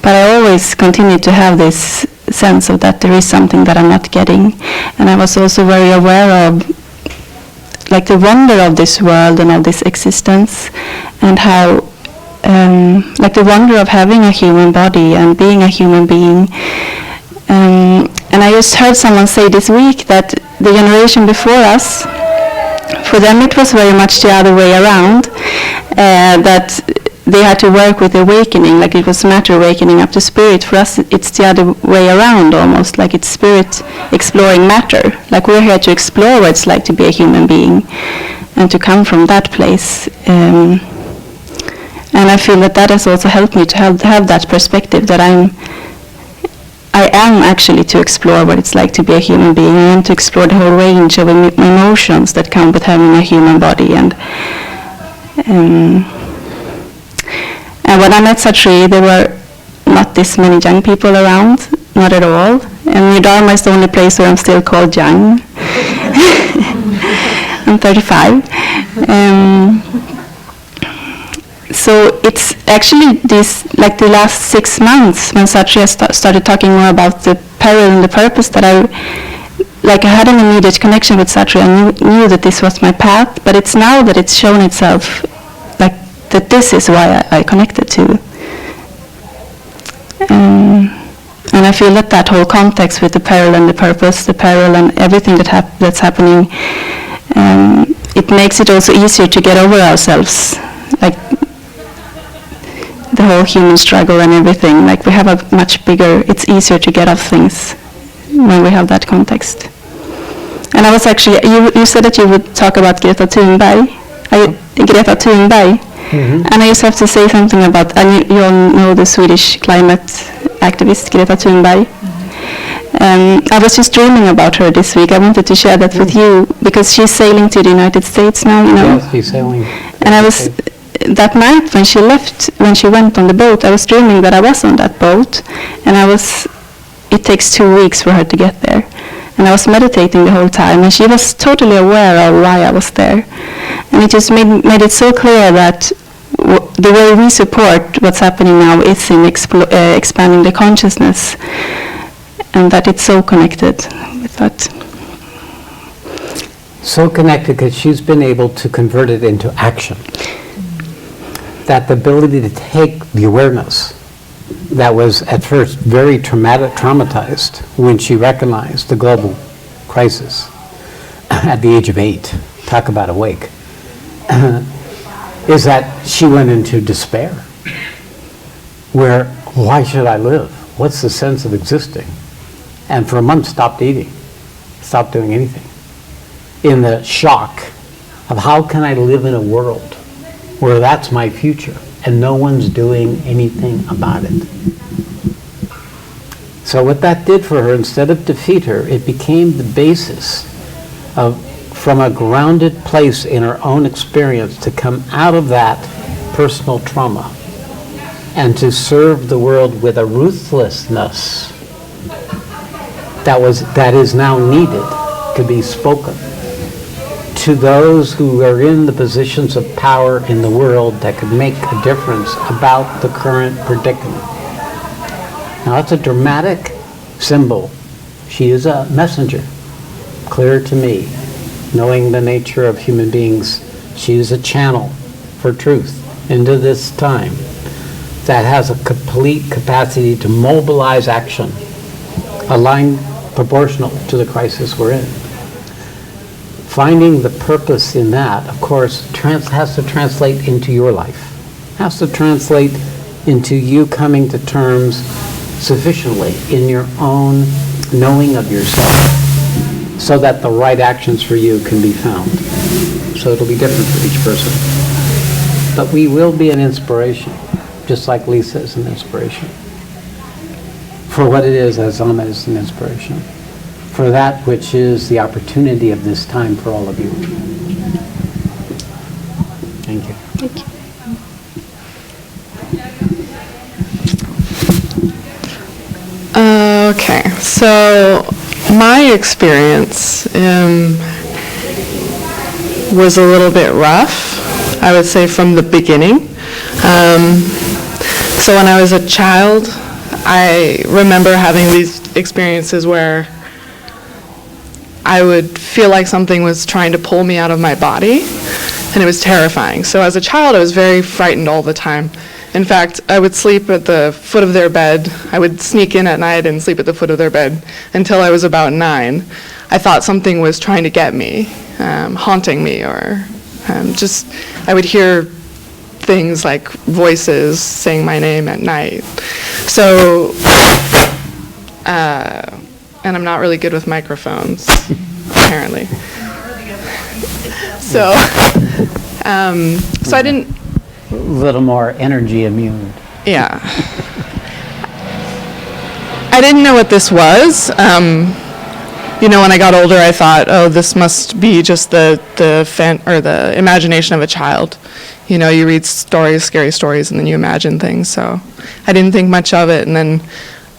Speaker 10: But I always continued to have this sense of that there is something that I'm not getting. And I was also very aware of like the wonder of this world and of this existence, and how like the wonder of having a human body and being a human being. And I just heard someone say this week that the generation before us, for them it was very much the other way around, that they had to work with awakening, like it was matter awakening up to spirit. For us it's the other way around almost, like it's spirit exploring matter. Like we're here to explore what it's like to be a human being and to come from that place. And I feel that that has also helped me to have that perspective, that I am actually to explore what it's like to be a human being, and to explore the whole range of emotions that come with having a human body. And when I met Sat Shree, there were not this many young people around, not at all. And New Dharma is the only place where I'm still called young. I'm 35. So it's actually this, like the last 6 months, when Sat Shree started talking more about the peril and the purpose, that I had an immediate connection with Sat Shree. I knew that this was my path, but it's now that it's shown itself, like that this is why I connected to. And I feel that that whole context with the peril and the purpose, the peril and everything that's happening, it makes it also easier to get over ourselves, like the whole human struggle and everything. Like we have a much bigger, it's easier to get off things when we have that context. And I was actually, you said that you would talk about Greta Thunberg. Greta Thunberg. Mm-hmm. And I just have to say something about, and you all know the Swedish climate activist Greta Thunberg. Mm-hmm. I was just dreaming about her this week. I wanted to share that with you, because she's sailing to the United States now, you know.
Speaker 1: Yes, she's sailing.
Speaker 10: And I was, that night when she left, when she went on the boat, I was dreaming that I was on that boat, and it takes 2 weeks for her to get there. And I was meditating the whole time, and she was totally aware of why I was there. And it just made it so clear that the way we support what's happening now is in expanding the consciousness, and that it's so connected with that.
Speaker 1: So connected because she's been able to convert it into action. That the ability to take the awareness that was at first very traumatized when she recognized the global crisis at the age of 8, talk about awake, is that she went into despair, where, why should I live? What's the sense of existing? And for a month stopped eating, stopped doing anything, in the shock of how can I live in a world where that's my future and no one's doing anything about it. So what that did for her, instead of defeat her, it became the basis of, from a grounded place in her own experience, to come out of that personal trauma and to serve the world with a ruthlessness that is now needed to be spoken to those who are in the positions of power in the world that could make a difference about the current predicament. Now that's a dramatic symbol. She is a messenger, clear to me, knowing the nature of human beings. She is a channel for truth into this time that has a complete capacity to mobilize action, aligned proportional to the crisis we're in. Finding the purpose in that, of course, has to translate into your life, has to translate into you coming to terms sufficiently in your own knowing of yourself so that the right actions for you can be found. So it'll be different for each person. But we will be an inspiration, just like Lisa is an inspiration. For what it is, as Amma is an inspiration. For that which is the opportunity of this time for all of you. Thank you.
Speaker 10: Thank you.
Speaker 11: Okay, so my experience was a little bit rough, I would say, from the beginning. So when I was a child, I remember having these experiences where I would feel like something was trying to pull me out of my body, and it was terrifying. So as a child, I was very frightened all the time. In fact, I would sleep at the foot of their bed. I would sneak in at night and sleep at the foot of their bed until I was about 9. I thought something was trying to get me, haunting me, or I would hear things like voices saying my name at night. So, and I'm not really good with microphones, apparently. So I didn't...
Speaker 1: A little more energy immune.
Speaker 11: Yeah. I didn't know what this was. When I got older, I thought, oh, this must be just the imagination of a child. You read stories, scary stories, and then you imagine things. So I didn't think much of it. And then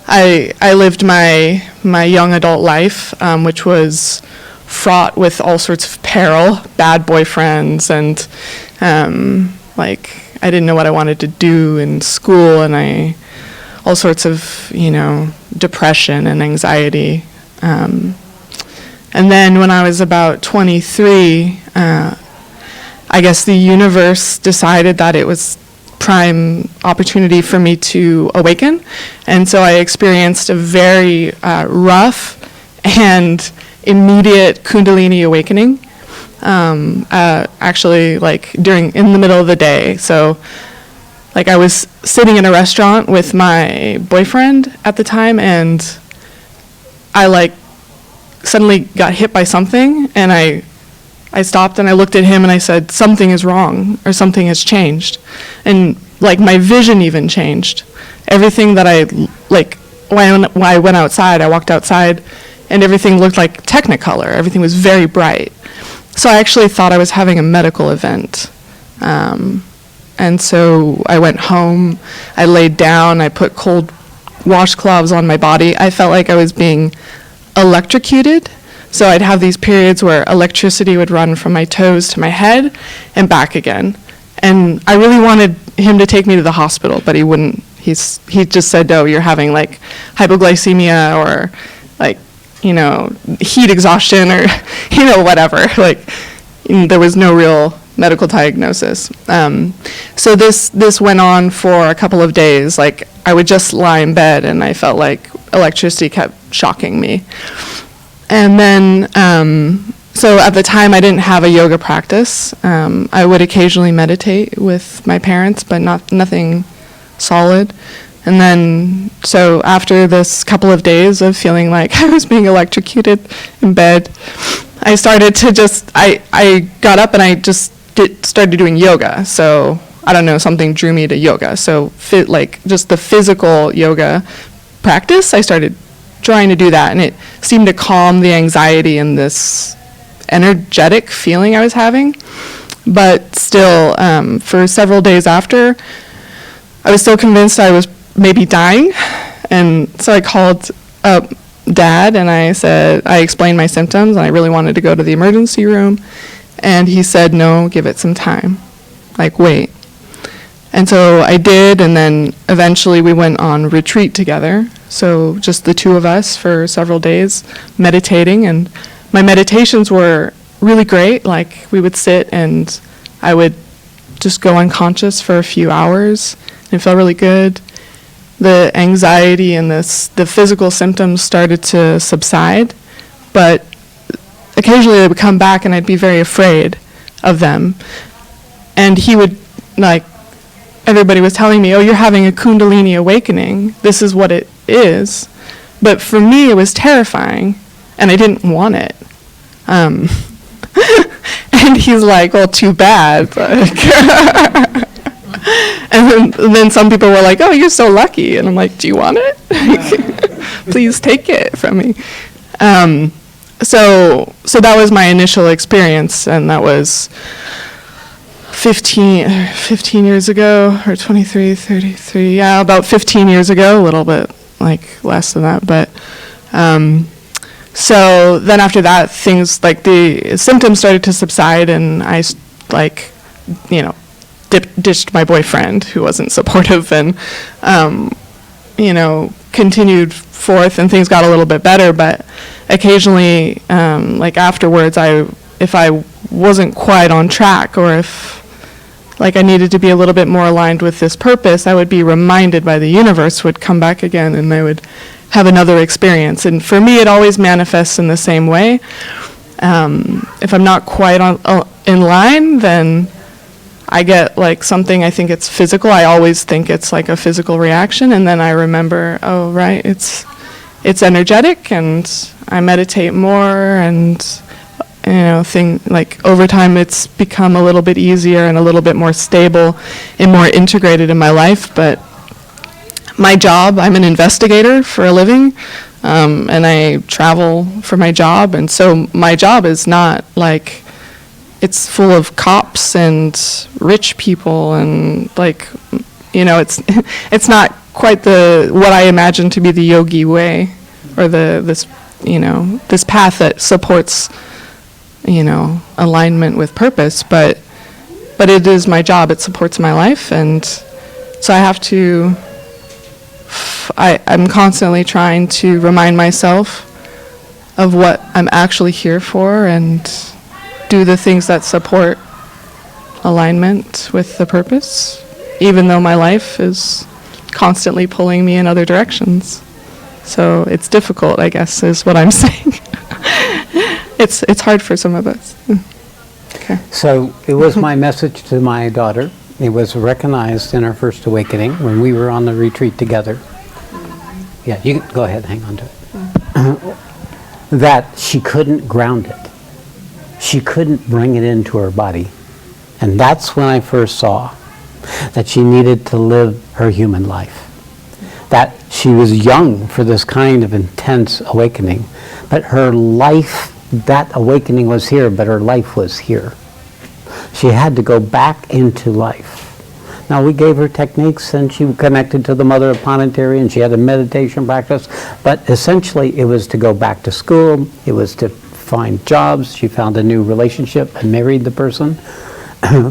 Speaker 11: I lived my young adult life, which was fraught with all sorts of peril, bad boyfriends, and I didn't know what I wanted to do in school, and all sorts of, depression and anxiety. And then when I was about 23, I guess the universe decided that it was prime opportunity for me to awaken. And so I experienced a very rough and immediate Kundalini awakening. Actually, in the middle of the day. So, I was sitting in a restaurant with my boyfriend at the time, and I suddenly got hit by something, and I stopped and I looked at him and I said, something is wrong, or something has changed. And my vision even changed. Everything that when I went outside, I walked outside, and everything looked like Technicolor. Everything was very bright. So I actually thought I was having a medical event. And so I went home, I laid down, I put cold washcloths on my body. I felt like I was being electrocuted. So I'd have these periods where electricity would run from my toes to my head and back again. And I really wanted him to take me to the hospital, but he wouldn't. He just said, "No, you're having hypoglycemia or heat exhaustion or whatever." There was no real medical diagnosis. So this went on for a couple of days. I would just lie in bed and I felt like electricity kept shocking me. And then, so at the time I didn't have a yoga practice. I would occasionally meditate with my parents, but nothing solid. And then, so after this couple of days of feeling like I was being electrocuted in bed, I started to I got up and I just started doing yoga. So, I don't know, something drew me to yoga. So, just the physical yoga practice, I started trying to do that. And it seemed to calm the anxiety and this energetic feeling I was having. But still, for several days after, I was still convinced I was maybe dying. And so I called up Dad and I explained my symptoms and I really wanted to go to the emergency room. And he said, no, give it some time. Wait. And so I did, and then eventually we went on retreat together. So just the two of us for several days meditating. And my meditations were really great. We would sit and I would just go unconscious for a few hours. And it felt really good. The anxiety and the physical symptoms started to subside, but occasionally they would come back and I'd be very afraid of them. And he would, everybody was telling me, oh, you're having a Kundalini awakening. This is what it is. But for me, it was terrifying, and I didn't want it. And he's like, well, too bad. And then some people were like, oh, you're so lucky. And I'm like, do you want it? Please take it from me. So that was my initial experience, and that was 15 years ago, or 23, 33, yeah, about 15 years ago, a little bit less than that. But so then after that, things the symptoms started to subside, and I ditched my boyfriend who wasn't supportive and, continued forth and things got a little bit better. But occasionally, like afterwards, if I wasn't quite on track or if like I needed to be a little bit more aligned with this purpose, I would be reminded by the universe, would come back again, and I would have another experience. And for me, it always manifests in the same way. If I'm not quite in line, then I get like something, I think it's physical. I always think it's like a physical reaction, and then I remember, oh, right, it's energetic, and I meditate more, and like over time it's become a little bit easier and a little bit more stable and more integrated in my life. But my job, I'm an investigator for a living, and I travel for my job, and so my job is not like, it's full of cops and rich people, and like, it's not quite what I imagine to be the yogi way, or this path that supports, alignment with purpose, but it is my job, it supports my life, and so I have to, I'm constantly trying to remind myself of what I'm actually here for, and do the things that support alignment with the purpose, even though my life is constantly pulling me in other directions. So it's difficult, I guess, is what I'm saying. It's hard for some of us. Okay.
Speaker 1: So it was my message to my daughter. It was recognized in our first awakening when we were on the retreat together. Yeah, you can go ahead, hang on to it. That she couldn't ground it. She couldn't bring it into her body. And that's when I first saw that she needed to live her human life. That she was young for this kind of intense awakening, but her life, that awakening was here, but her life was here. She had to go back into life. Now, we gave her techniques, and she connected to the Mother of Planetary, and she had a meditation practice, but essentially it was to go back to school, it was to find jobs. She found a new relationship and married the person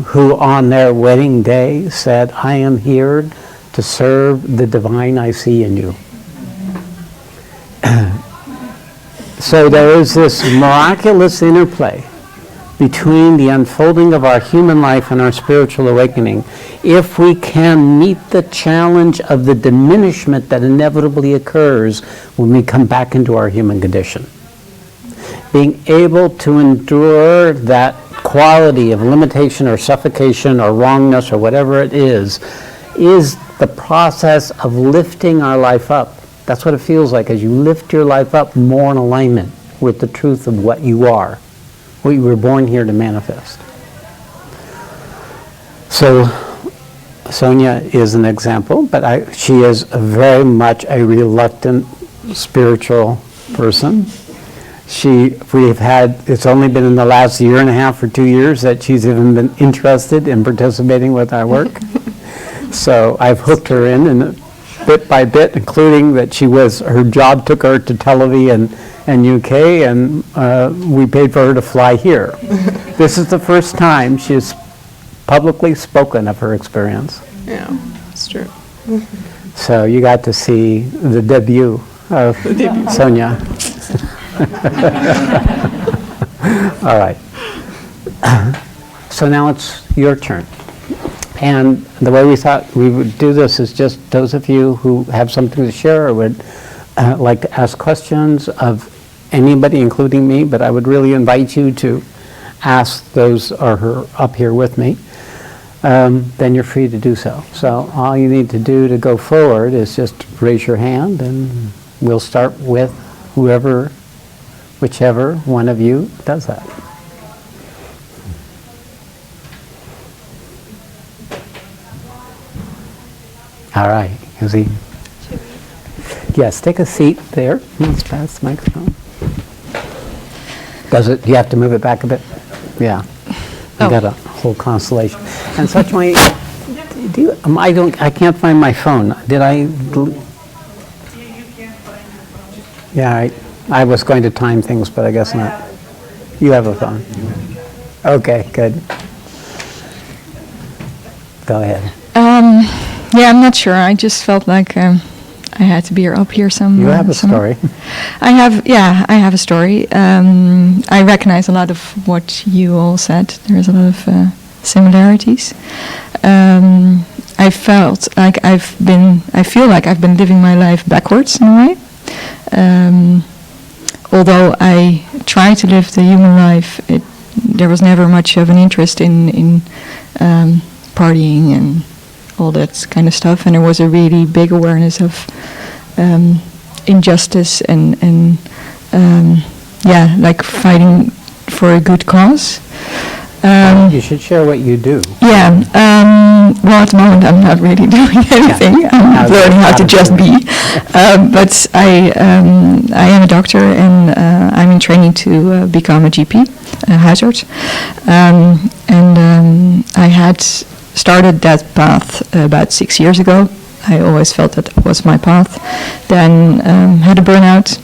Speaker 1: who on their wedding day said, I am here to serve the divine I see in you. So there is this miraculous interplay between the unfolding of our human life and our spiritual awakening, if we can meet the challenge of the diminishment that inevitably occurs when we come back into our human condition. Being able to endure that quality of limitation or suffocation or wrongness or whatever it is the process of lifting our life up. That's what it feels like as you lift your life up more in alignment with the truth of what you are, what you were born here to manifest. So Sonia is an example, but she is very much a reluctant spiritual person. It's only been in the last year and a half or 2 years that she's even been interested in participating with our work. So I've hooked her in bit by bit, including that her job took her to Tel Aviv and UK, and we paid for her to fly here. This is the first time she has publicly spoken of her experience.
Speaker 11: Yeah, it's true.
Speaker 1: So you got to see the debut of Sonia. All right. So now it's your turn. And the way we thought we would do this is just those of you who have something to share or would like to ask questions of anybody, including me, but I would really invite you to ask those who are up here with me, then you're free to do so. So all you need to do to go forward is just raise your hand, and we'll start with whichever one of you does that. All right, is he? Yes, take a seat there. Let's pass the microphone. Do you have to move it back a bit? Yeah. You got a whole constellation. And such my, I can't find my phone. Did I? Yeah, I was going to time things, but I guess not. You have a phone. Okay, good. Go ahead.
Speaker 10: Yeah, I'm not sure. I just felt like I had to be up here somewhere.
Speaker 1: You have a story.
Speaker 10: I have a story. I recognize a lot of what you all said. There's a lot of similarities. I feel like I've been living my life backwards in a way. Although I try to live the human life, there was never much of an interest in partying and all that kind of stuff, and there was a really big awareness of injustice and like fighting for a good cause.
Speaker 1: You should share what you do.
Speaker 10: Yeah. Well, at the moment, I'm not really doing anything. I'm learning how to just be. But I am a doctor, and I'm in training to become a GP, a hazard. I had started that path about 6 years ago. I always felt that was my path. Then had a burnout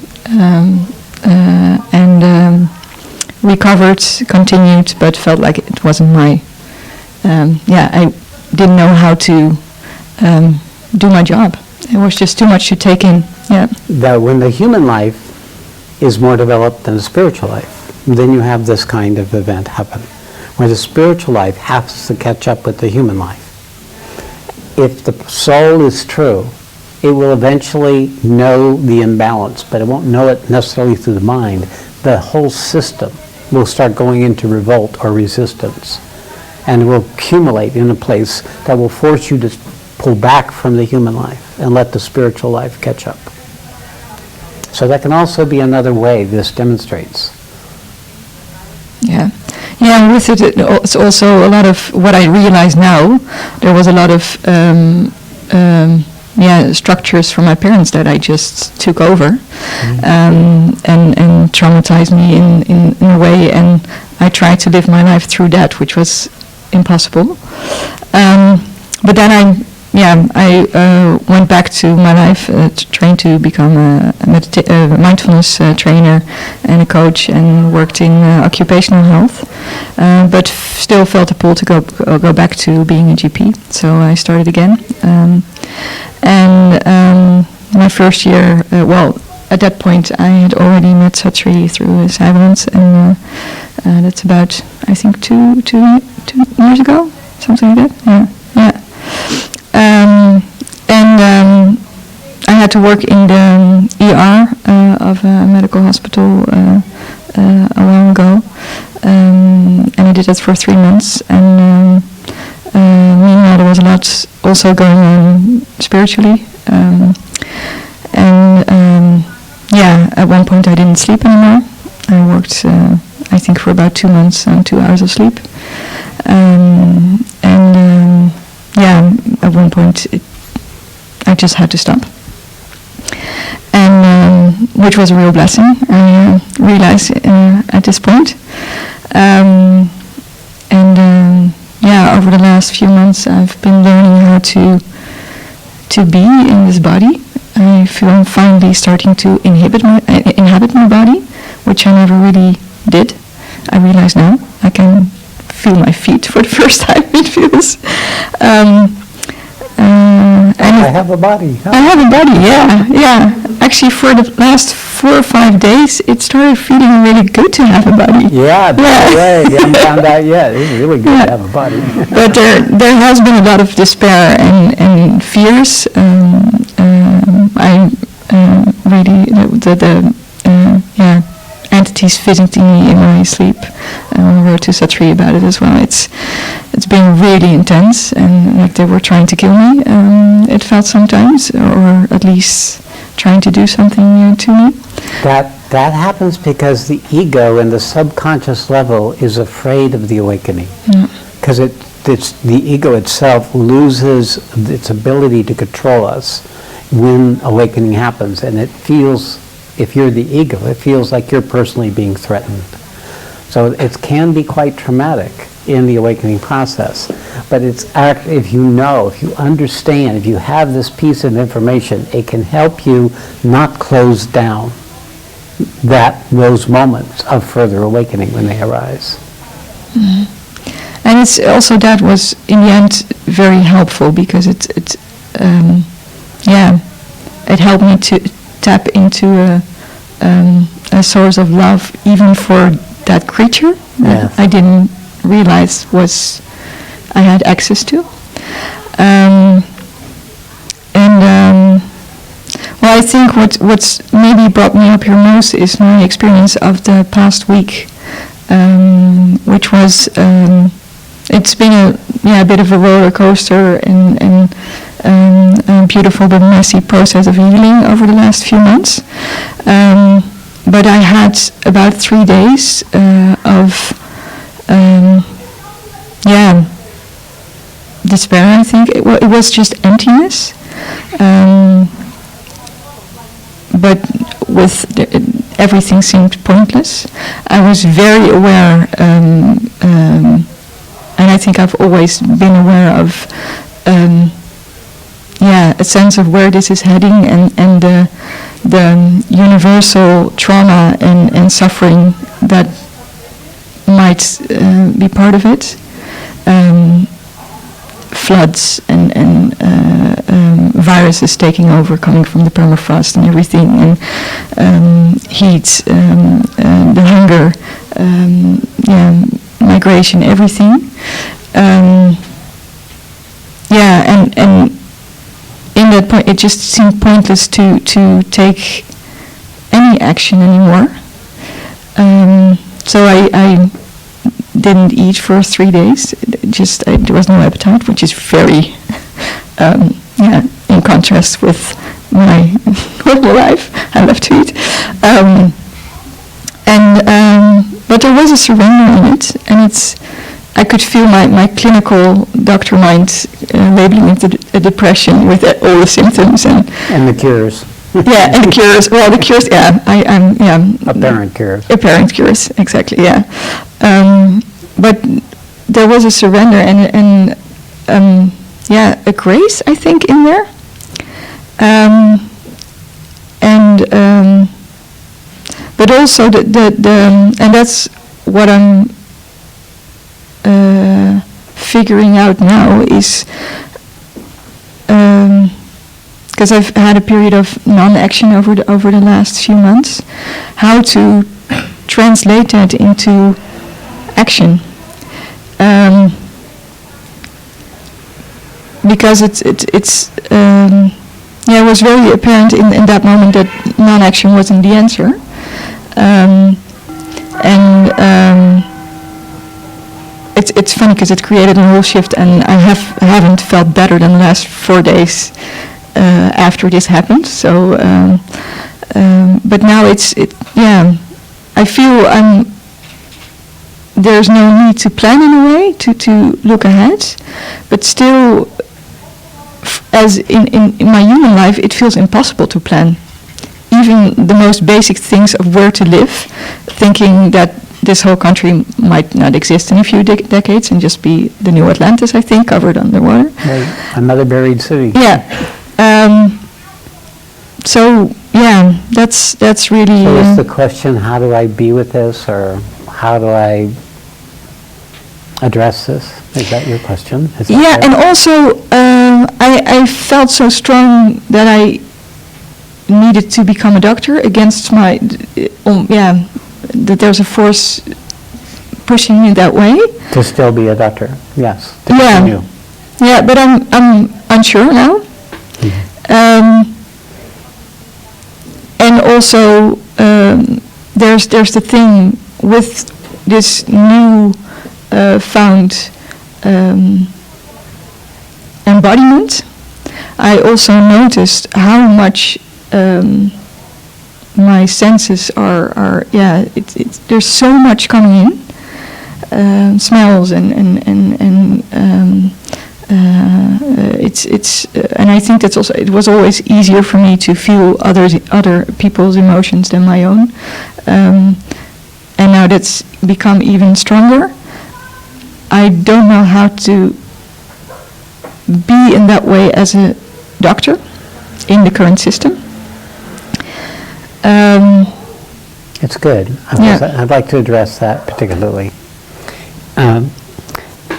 Speaker 10: and recovered, continued, but felt like it wasn't my. I didn't know how to do my job. It was just too much to take in. Yeah.
Speaker 1: That when the human life is more developed than the spiritual life, then you have this kind of event happen, where the spiritual life has to catch up with the human life. If the soul is true, it will eventually know the imbalance, but it won't know it necessarily through the mind. The whole system will start going into revolt or resistance, and it will accumulate in a place that will force you to pull back from the human life and let the spiritual life catch up. So that can also be another way this demonstrates.
Speaker 10: Yeah. Yeah, with it, it's also a lot of what I realize now. There was a lot of structures from my parents that I just took over, and traumatized me in a way, and I tried to live my life through that, which was impossible. But then I went back to my life, trained to become a mindfulness trainer and a coach, and worked in occupational health, but still felt a pull to go back to being a GP. So I started again, and my first year, at that point I had already met Sat Shree through his silence, and that's about, I think, two years ago, something like that. Yeah. I had to work in the ER of a medical hospital a while ago, and I did that for 3 months. And meanwhile, there was a lot also going on spiritually. At one point I didn't sleep anymore. I worked, I think, for about 2 months on 2 hours of sleep. At one point I just had to stop, and which was a real blessing, I realized at this point. Over the last few months I've been learning how to be in this body. I feel I'm finally starting to inhabit my body, which I never really did. I realize now I can feel my feet for the first time. It feels.
Speaker 1: I have a body. Huh?
Speaker 10: I have a body. Yeah. Actually, for the last 4 or 5 days, it started feeling really good to have a body.
Speaker 1: Yeah, by the way, you haven't found out yet. It's really good to have a body.
Speaker 10: But there has been a lot of despair and fears. Entities visiting me in my sleep. I wrote to Sat Shree about it as well. It's been really intense, and like they were trying to kill me. It felt sometimes, or at least trying to do something to me.
Speaker 1: That happens because the ego in the subconscious level is afraid of the awakening. Because the ego itself loses its ability to control us when awakening happens, and it feels, if you're the ego, it feels like you're personally being threatened. So it can be quite traumatic in the awakening process. But if you understand, if you have this piece of information, it can help you not close down those moments of further awakening when they arise.
Speaker 10: And it's also that was in the end very helpful because it helped me to tap into a source of love even for that creature that I didn't realize I had access to. Well, I think what's maybe brought me up here most is my experience of the past week, which was it's been a bit of a roller coaster and a beautiful but messy process of healing over the last few months. But I had about 3 days of despair. I think it was just emptiness. But everything seemed pointless. I was very aware, and I think I've always been aware of, a sense of where this is heading and the universal trauma and suffering that might be part of it. Floods and viruses taking over, coming from the permafrost and everything, and heat, the hunger, migration, everything. And in that point, it just seemed pointless to take any action anymore. So I didn't eat for 3 days. There was no appetite, which is very, in contrast with my normal life. I love to eat. But there was a surrender in it, and I could feel my clinical doctor mind labeling it a depression with all the symptoms and
Speaker 1: the cures.
Speaker 10: And the cures. Well, the cures.
Speaker 1: Apparent cures.
Speaker 10: Apparent cures. Exactly. Yeah. But there was a surrender and a grace, I think, in there. But also and that's what I'm figuring out now is because I've had a period of non-action over the last few months, how to translate that into action. Because it was very apparent in that moment that non-action wasn't the answer. It's funny because it created a whole shift, and I haven't felt better than the last 4 days after this happened. So, but now I feel there's no need to plan in a way to look ahead, but still, as in my human life, it feels impossible to plan. Even the most basic things of where to live, thinking that this whole country might not exist in a few decades and just be the new Atlantis, I think, covered underwater.
Speaker 1: Right. Another buried city.
Speaker 10: Yeah. That's really...
Speaker 1: So is the question, how do I be with this, or how do I address this? Is that your question?
Speaker 10: Yeah, and also I felt so strong that I needed to become a doctor against my, that there's a force pushing me that way.
Speaker 1: To still be a doctor, yes.
Speaker 10: Yeah, but I'm unsure now. Mm-hmm. And also there's the thing with this new found embodiment. I also noticed how much my senses are there's so much coming in, smells and and I think that's also, it was always easier for me to feel other people's emotions than my own, and now that's become even stronger. I don't know how to be in that way as a doctor in the current system.
Speaker 1: It's good. I'd like to address that particularly.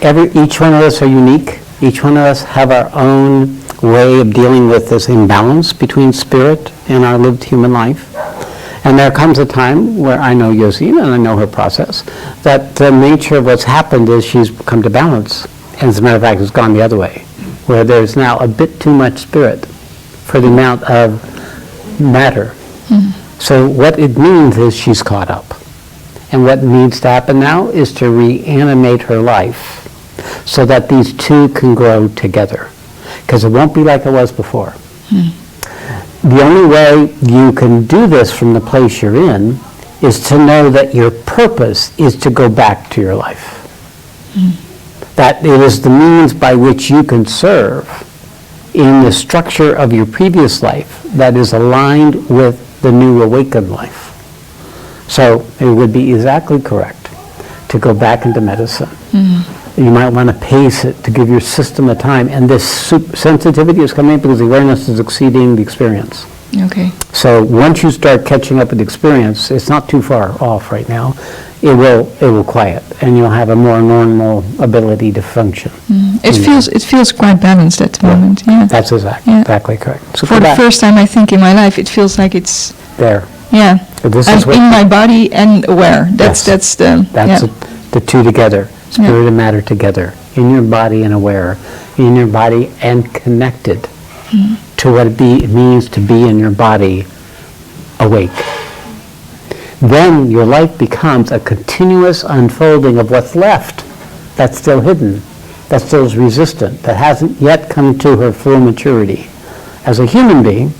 Speaker 1: each one of us are unique. Each one of us have our own way of dealing with this imbalance between spirit and our lived human life. And there comes a time where I know Yosine and I know her process, that the nature of what's happened is she's come to balance. And as a matter of fact, it's gone the other way, where there's now a bit too much spirit for the amount of matter. So what it means is she's caught up. And what needs to happen now is to reanimate her life so that these two can grow together. Because it won't be like it was before. The only way you can do this from the place you're in is to know that your purpose is to go back to your life. That it is the means by which you can serve in the structure of your previous life that is aligned with the new awakened life. So it would be exactly correct to go back into medicine. You might want to pace it to give your system a time. And this sensitivity is coming because the awareness is exceeding the experience.
Speaker 12: Okay.
Speaker 1: So once you start catching up with the experience, it's not too far off right now. It will quiet, and you'll have a more normal ability to function.
Speaker 12: It feels quite balanced at the moment. Yeah.
Speaker 1: That's exactly correct. So
Speaker 12: for the first time, I think in my life, it feels like it's
Speaker 1: there.
Speaker 12: Yeah.
Speaker 1: This
Speaker 12: I'm
Speaker 1: is what
Speaker 12: in my body and aware. That's
Speaker 1: the two together. Spirit and matter together, in your body and aware, in your body and connected to what it means to be in your body awake. Then your life becomes a continuous unfolding of what's left that's still hidden, that still is resistant, that hasn't yet come to her full maturity as a human being,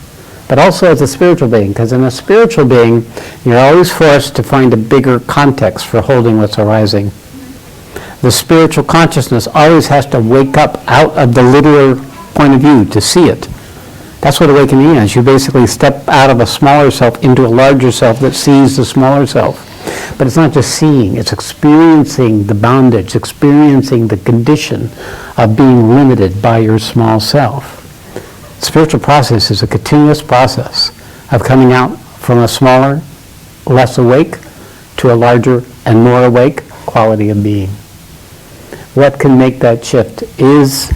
Speaker 1: but also as a spiritual being, because in a spiritual being, you're always forced to find a bigger context for holding what's arising. The spiritual consciousness always has to wake up out of the linear point of view to see it. That's what awakening is. You basically step out of a smaller self into a larger self that sees the smaller self. But it's not just seeing, it's experiencing the bondage, experiencing the condition of being limited by your small self. Spiritual process is a continuous process of coming out from a smaller, less awake, to a larger and more awake quality of being. What can make that shift is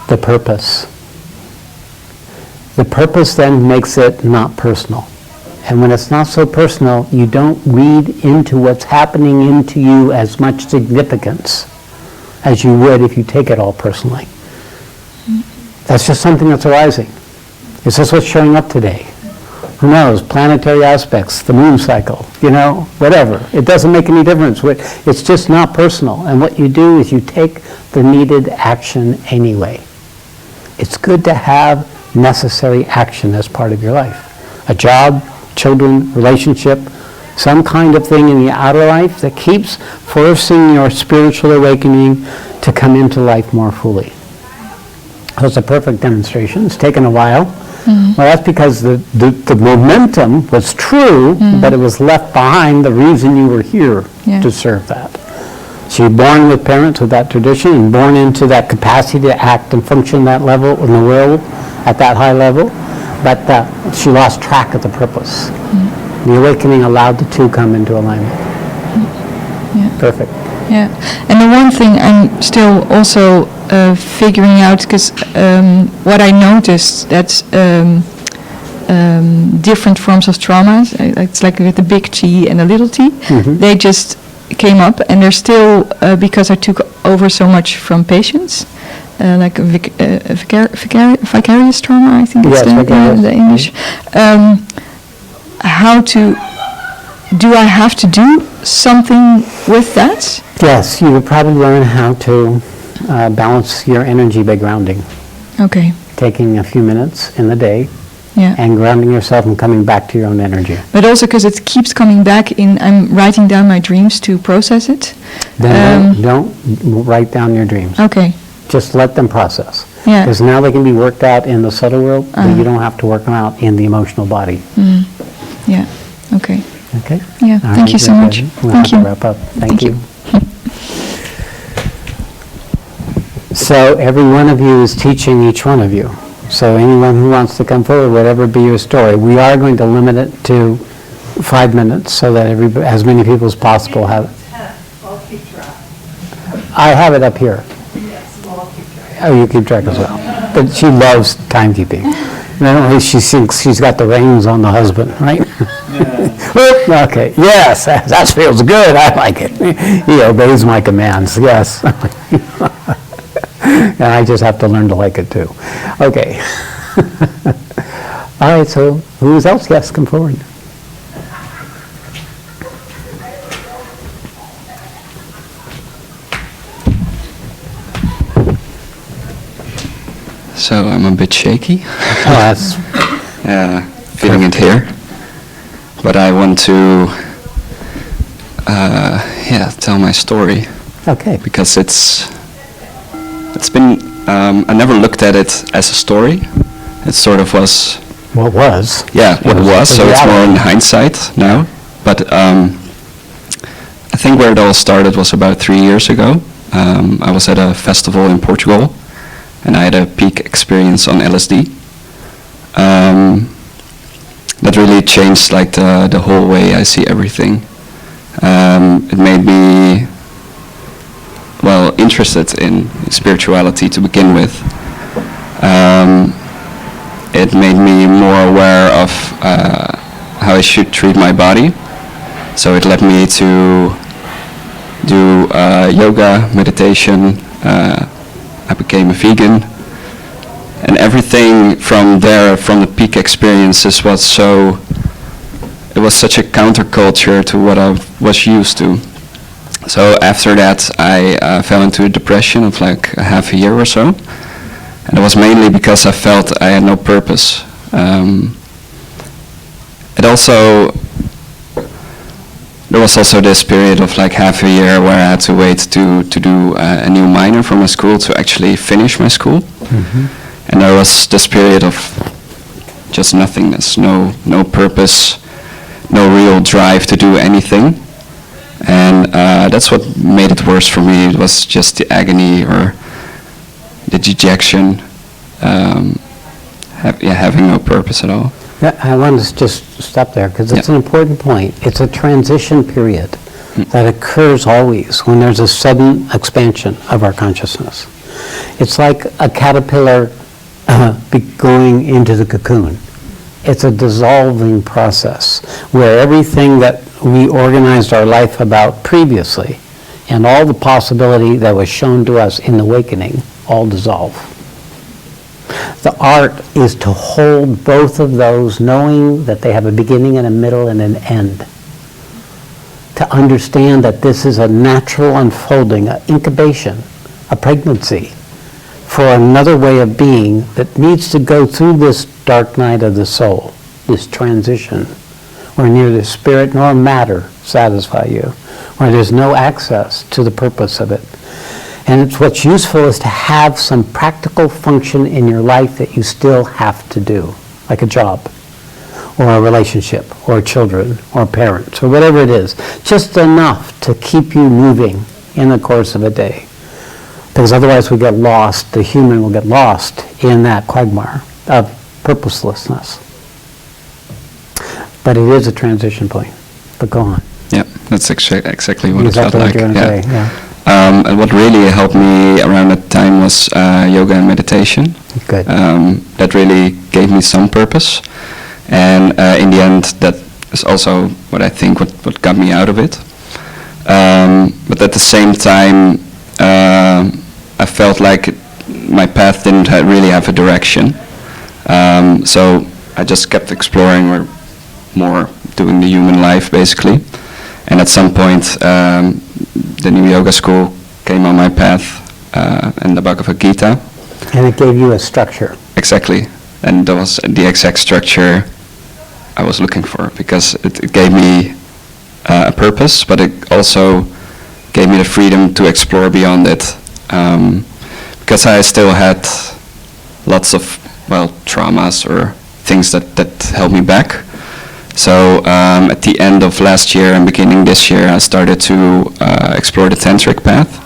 Speaker 1: the purpose. The purpose then makes it not personal. And when it's not so personal, you don't read into what's happening into you as much significance as you would if you take it all personally. That's just something that's arising. Is this what's showing up today? Who knows? Planetary aspects, the moon cycle, whatever. It doesn't make any difference. It's just not personal. And what you do is you take the needed action anyway. It's good to have necessary action as part of your life. A job, children, relationship, some kind of thing in the outer life that keeps forcing your spiritual awakening to come into life more fully. So it's a perfect demonstration. It's taken a while. Well, that's because the momentum was true, but it was left behind the reason you were here to serve that. So you're born with parents with that tradition and born into that capacity to act and function that level in the world at that high level, but she lost track of the purpose. The awakening allowed the two come into alignment. Perfect.
Speaker 12: Yeah, and the one thing I'm still also figuring out, because what I noticed, that's different forms of trauma, it's like with the big T and the little t, they just came up, and they're still, because I took over so much from patients, like a vicarious trauma, I think it's the English. Do I have to do something with that?
Speaker 1: Yes, you would probably learn how to balance your energy by grounding.
Speaker 12: Okay.
Speaker 1: Taking a few minutes in the day and grounding yourself and coming back to your own energy.
Speaker 12: But also because it keeps coming back I'm writing down my dreams to process it.
Speaker 1: Then don't write down your dreams.
Speaker 12: Okay.
Speaker 1: Just let them process.
Speaker 12: Yeah.
Speaker 1: Because now they can be worked out in the subtle world, but you don't have to work them out in the emotional body.
Speaker 12: Yeah, okay.
Speaker 1: Okay?
Speaker 12: Yeah, thank you so much.
Speaker 1: We'll
Speaker 12: Thank
Speaker 1: have
Speaker 12: you.
Speaker 1: to wrap up. Thank you. So every one of you is teaching each one of you. So anyone who wants to come forward, whatever be your story, we are going to limit it to 5 minutes so that as many people as possible have.
Speaker 13: I'll keep track.
Speaker 1: I have it up here. Oh, you keep track as well. But she loves timekeeping. Normally she thinks she's got the reins on the husband, right? Okay, yes, that feels good, I like it. He obeys my commands, yes. And I just have to learn to like it too. Okay. All right, so who's else? Yes, come forward.
Speaker 28: So I'm a bit shaky.
Speaker 1: Oh, that's...
Speaker 28: feeling it here. But I want to, tell my story.
Speaker 1: Okay.
Speaker 28: Because it's been, I never looked at it as a story. It sort of was.
Speaker 1: What was?
Speaker 28: Yeah, what was. So it's more in hindsight now. But I think where it all started was about 3 years ago. I was at a festival in Portugal, and I had a peak experience on LSD. That really changed like the whole way I see everything. It made me, well, interested in spirituality to begin with. It made me more aware of how I should treat my body. So it led me to do yoga, meditation. I became a vegan. And everything from there, from the peak experiences, was such a counterculture to what I was used to. So after that, I fell into a depression of like a half a year or so. And it was mainly because I felt I had no purpose. There was also this period of like half a year where I had to wait to do a new minor for my school to actually finish my school. Mm-hmm. And there was this period of just nothingness, no purpose, no real drive to do anything. And that's what made it worse for me. It was just the agony or the dejection, having no purpose at all.
Speaker 1: Yeah, I want to just stop there because it's an important point. It's a transition period that occurs always when there's a sudden expansion of our consciousness. It's like a caterpillar going into the cocoon. It's a dissolving process where everything that we organized our life about previously and all the possibility that was shown to us in the awakening all dissolve. The art is to hold both of those, knowing that they have a beginning and a middle and an end. To understand that this is a natural unfolding, an incubation, a pregnancy for another way of being that needs to go through this dark night of the soul, this transition, where neither spirit nor matter satisfy you, where there's no access to the purpose of it. And it's what's useful is to have some practical function in your life that you still have to do, like a job, or a relationship, or children, or parents, or whatever it is. Just enough to keep you moving in the course of a day. Because otherwise we get lost, the human will get lost in that quagmire of purposelessness. But it is a transition point. But go on.
Speaker 28: Yeah, that's exactly what it felt
Speaker 1: Exactly
Speaker 28: like.
Speaker 1: what you're gonna say, yeah.
Speaker 28: And what really helped me around that time was yoga and meditation.
Speaker 1: Good.
Speaker 28: That really gave me some purpose. And in the end, that is also what I think what got me out of it. But at the same time, I felt like my path didn't really have a direction. So I just kept exploring or more doing the human life, basically. And at some point, the new yoga school came on my path, and the Bhagavad Gita.
Speaker 1: And it gave you a structure.
Speaker 28: Exactly. And that was the exact structure I was looking for, because it gave me a purpose, but it also gave me the freedom to explore beyond it. Because I still had lots of, traumas or things that held me back. So at the end of last year and beginning this year, I started to explore the tantric path.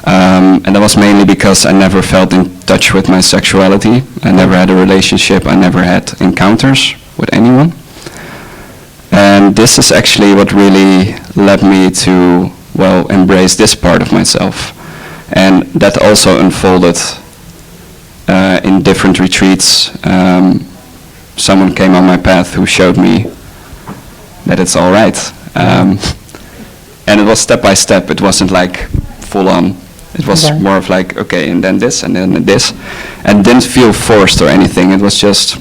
Speaker 28: And that was mainly because I never felt in touch with my sexuality. I never had a relationship. I never had encounters with anyone. And this is actually what really led me to well, embrace this part of myself. And that also unfolded in different retreats. Someone came on my path who showed me that it's all right. And it was step by step. It wasn't like full on. It was more of like, okay, and then this, and then this. And didn't feel forced or anything. It was just,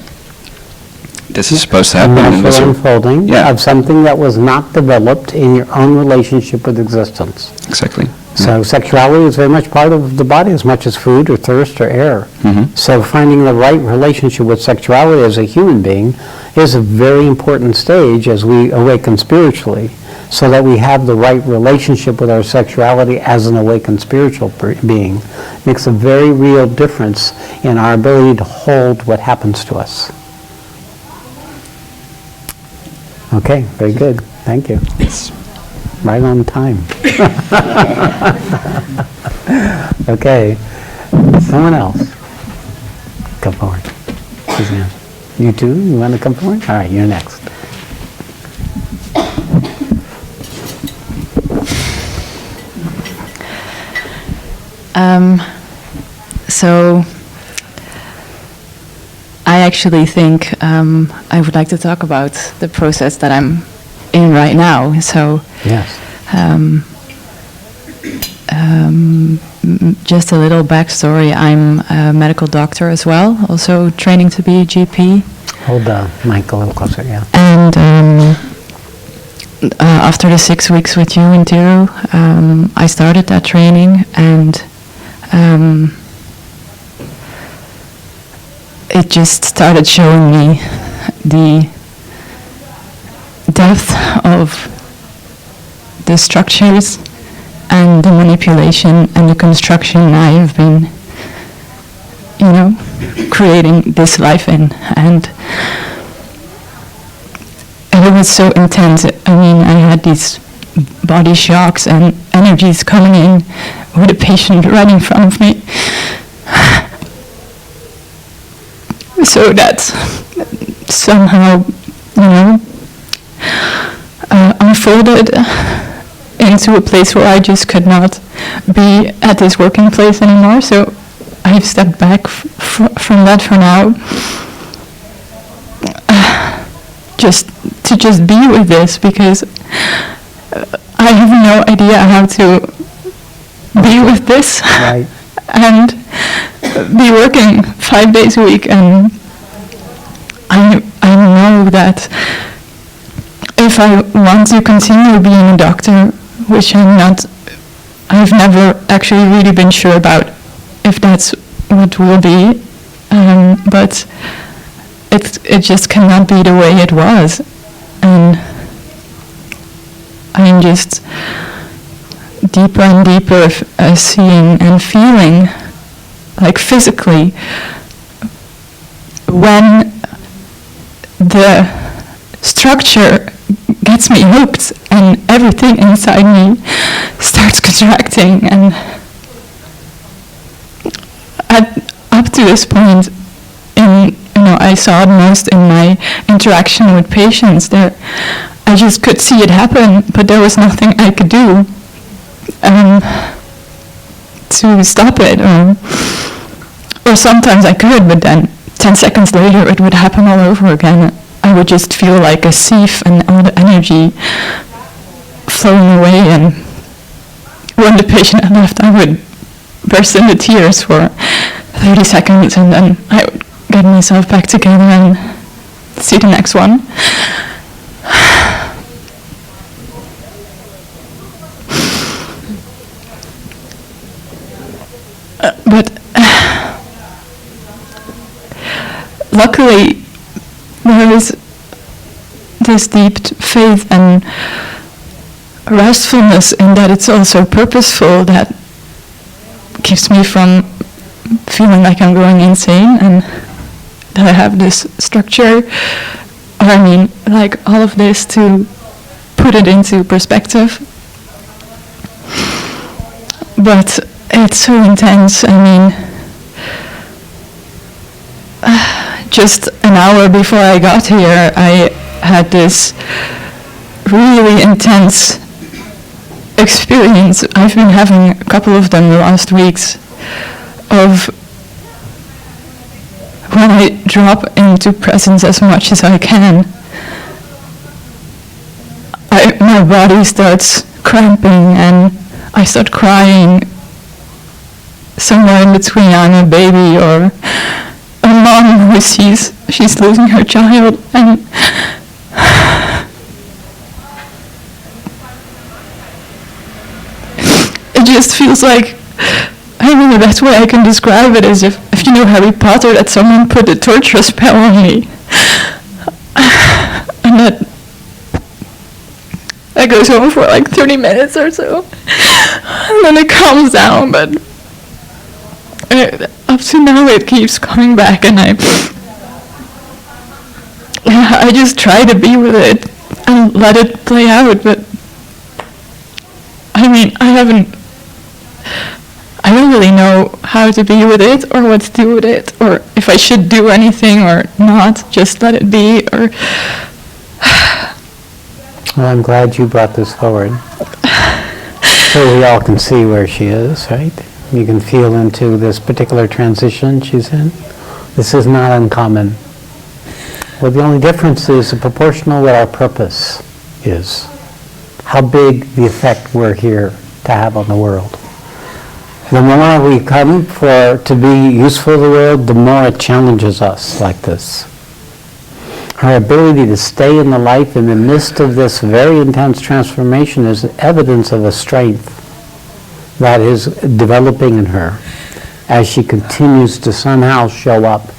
Speaker 28: this is supposed to happen.
Speaker 1: A
Speaker 28: and it was
Speaker 1: natural unfolding
Speaker 28: yeah.
Speaker 1: of something that was not developed in your own relationship with existence.
Speaker 28: Exactly.
Speaker 1: So sexuality is very much part of the body as much as food or thirst or air.
Speaker 28: Mm-hmm.
Speaker 1: So finding the right relationship with sexuality as a human being is a very important stage as we awaken spiritually, so that we have the right relationship with our sexuality as an awakened spiritual being. Makes a very real difference in our ability to hold what happens to us. Okay, very good. Thank you. Right on time. Okay, someone else. Come forward. Suzanne. You too? You want to come forward? All right, you're next.
Speaker 12: So I actually think I would like to talk about the process that I'm in right now. So
Speaker 1: yes.
Speaker 12: Just a little backstory. I'm a medical doctor as well, also training to be a GP.
Speaker 1: Hold the mic a little closer, yeah.
Speaker 12: And after the 6 weeks with you in Tiru, I started that training, and it just started showing me the depth of the structures and the manipulation and the construction I have been, creating this life in. And it was so intense. I mean, I had these body shocks and energies coming in with a patient right in front of me. So that somehow, unfolded into a place where I just could not be at this working place anymore. So I've stepped back from that for now. Just to be with this, because I have no idea how to be with this.
Speaker 1: Right.
Speaker 12: And be working 5 days a week, and I know that if I want to continue being a doctor, which I've never actually really been sure about if that's what will be, but it just cannot be the way it was, and I'm just deeper and deeper seeing and feeling, like physically, when the structure gets me hooked and everything inside me starts contracting. And up to this point, I saw it most in my interaction with patients. I just could see it happen, but there was nothing I could do to stop it. Or sometimes I could, but then 10 seconds later it would happen all over again. I would just feel like a sieve and all the energy flowing away, and when the patient had left, I would burst into tears for 30 seconds, and then I would get myself back together and see the next one. But luckily, there is this deep faith and restfulness in that it's also purposeful, that keeps me from feeling like I'm going insane, and that I have this structure, like all of this to put it into perspective. But it's so intense. Just an hour before I got here, I had this really intense experience, I've been having a couple of them the last weeks, of when I drop into presence as much as I can, my body starts cramping and I start crying somewhere in between. I'm a baby or a mom who sees she's losing her child, and it just feels like, I don't know, the best way I can describe it is if you know Harry Potter, that someone put a torture spell on me. And that goes on for like 30 minutes or so. And then it calms down, but up to now it keeps coming back, and I just try to be with it and let it play out, but I mean, I don't really know how to be with it or what to do with it, or if I should do anything or not, just let it be, or...
Speaker 1: Well, I'm glad you brought this forward. So we all can see where she is, right? You can feel into this particular transition she's in. This is not uncommon. Well, the only difference is proportional what our purpose is. How big the effect we're here to have on the world. The more we come to be useful to the world, the more it challenges us like this. Her ability to stay in the life in the midst of this very intense transformation is evidence of a strength that is developing in her as she continues to somehow show up,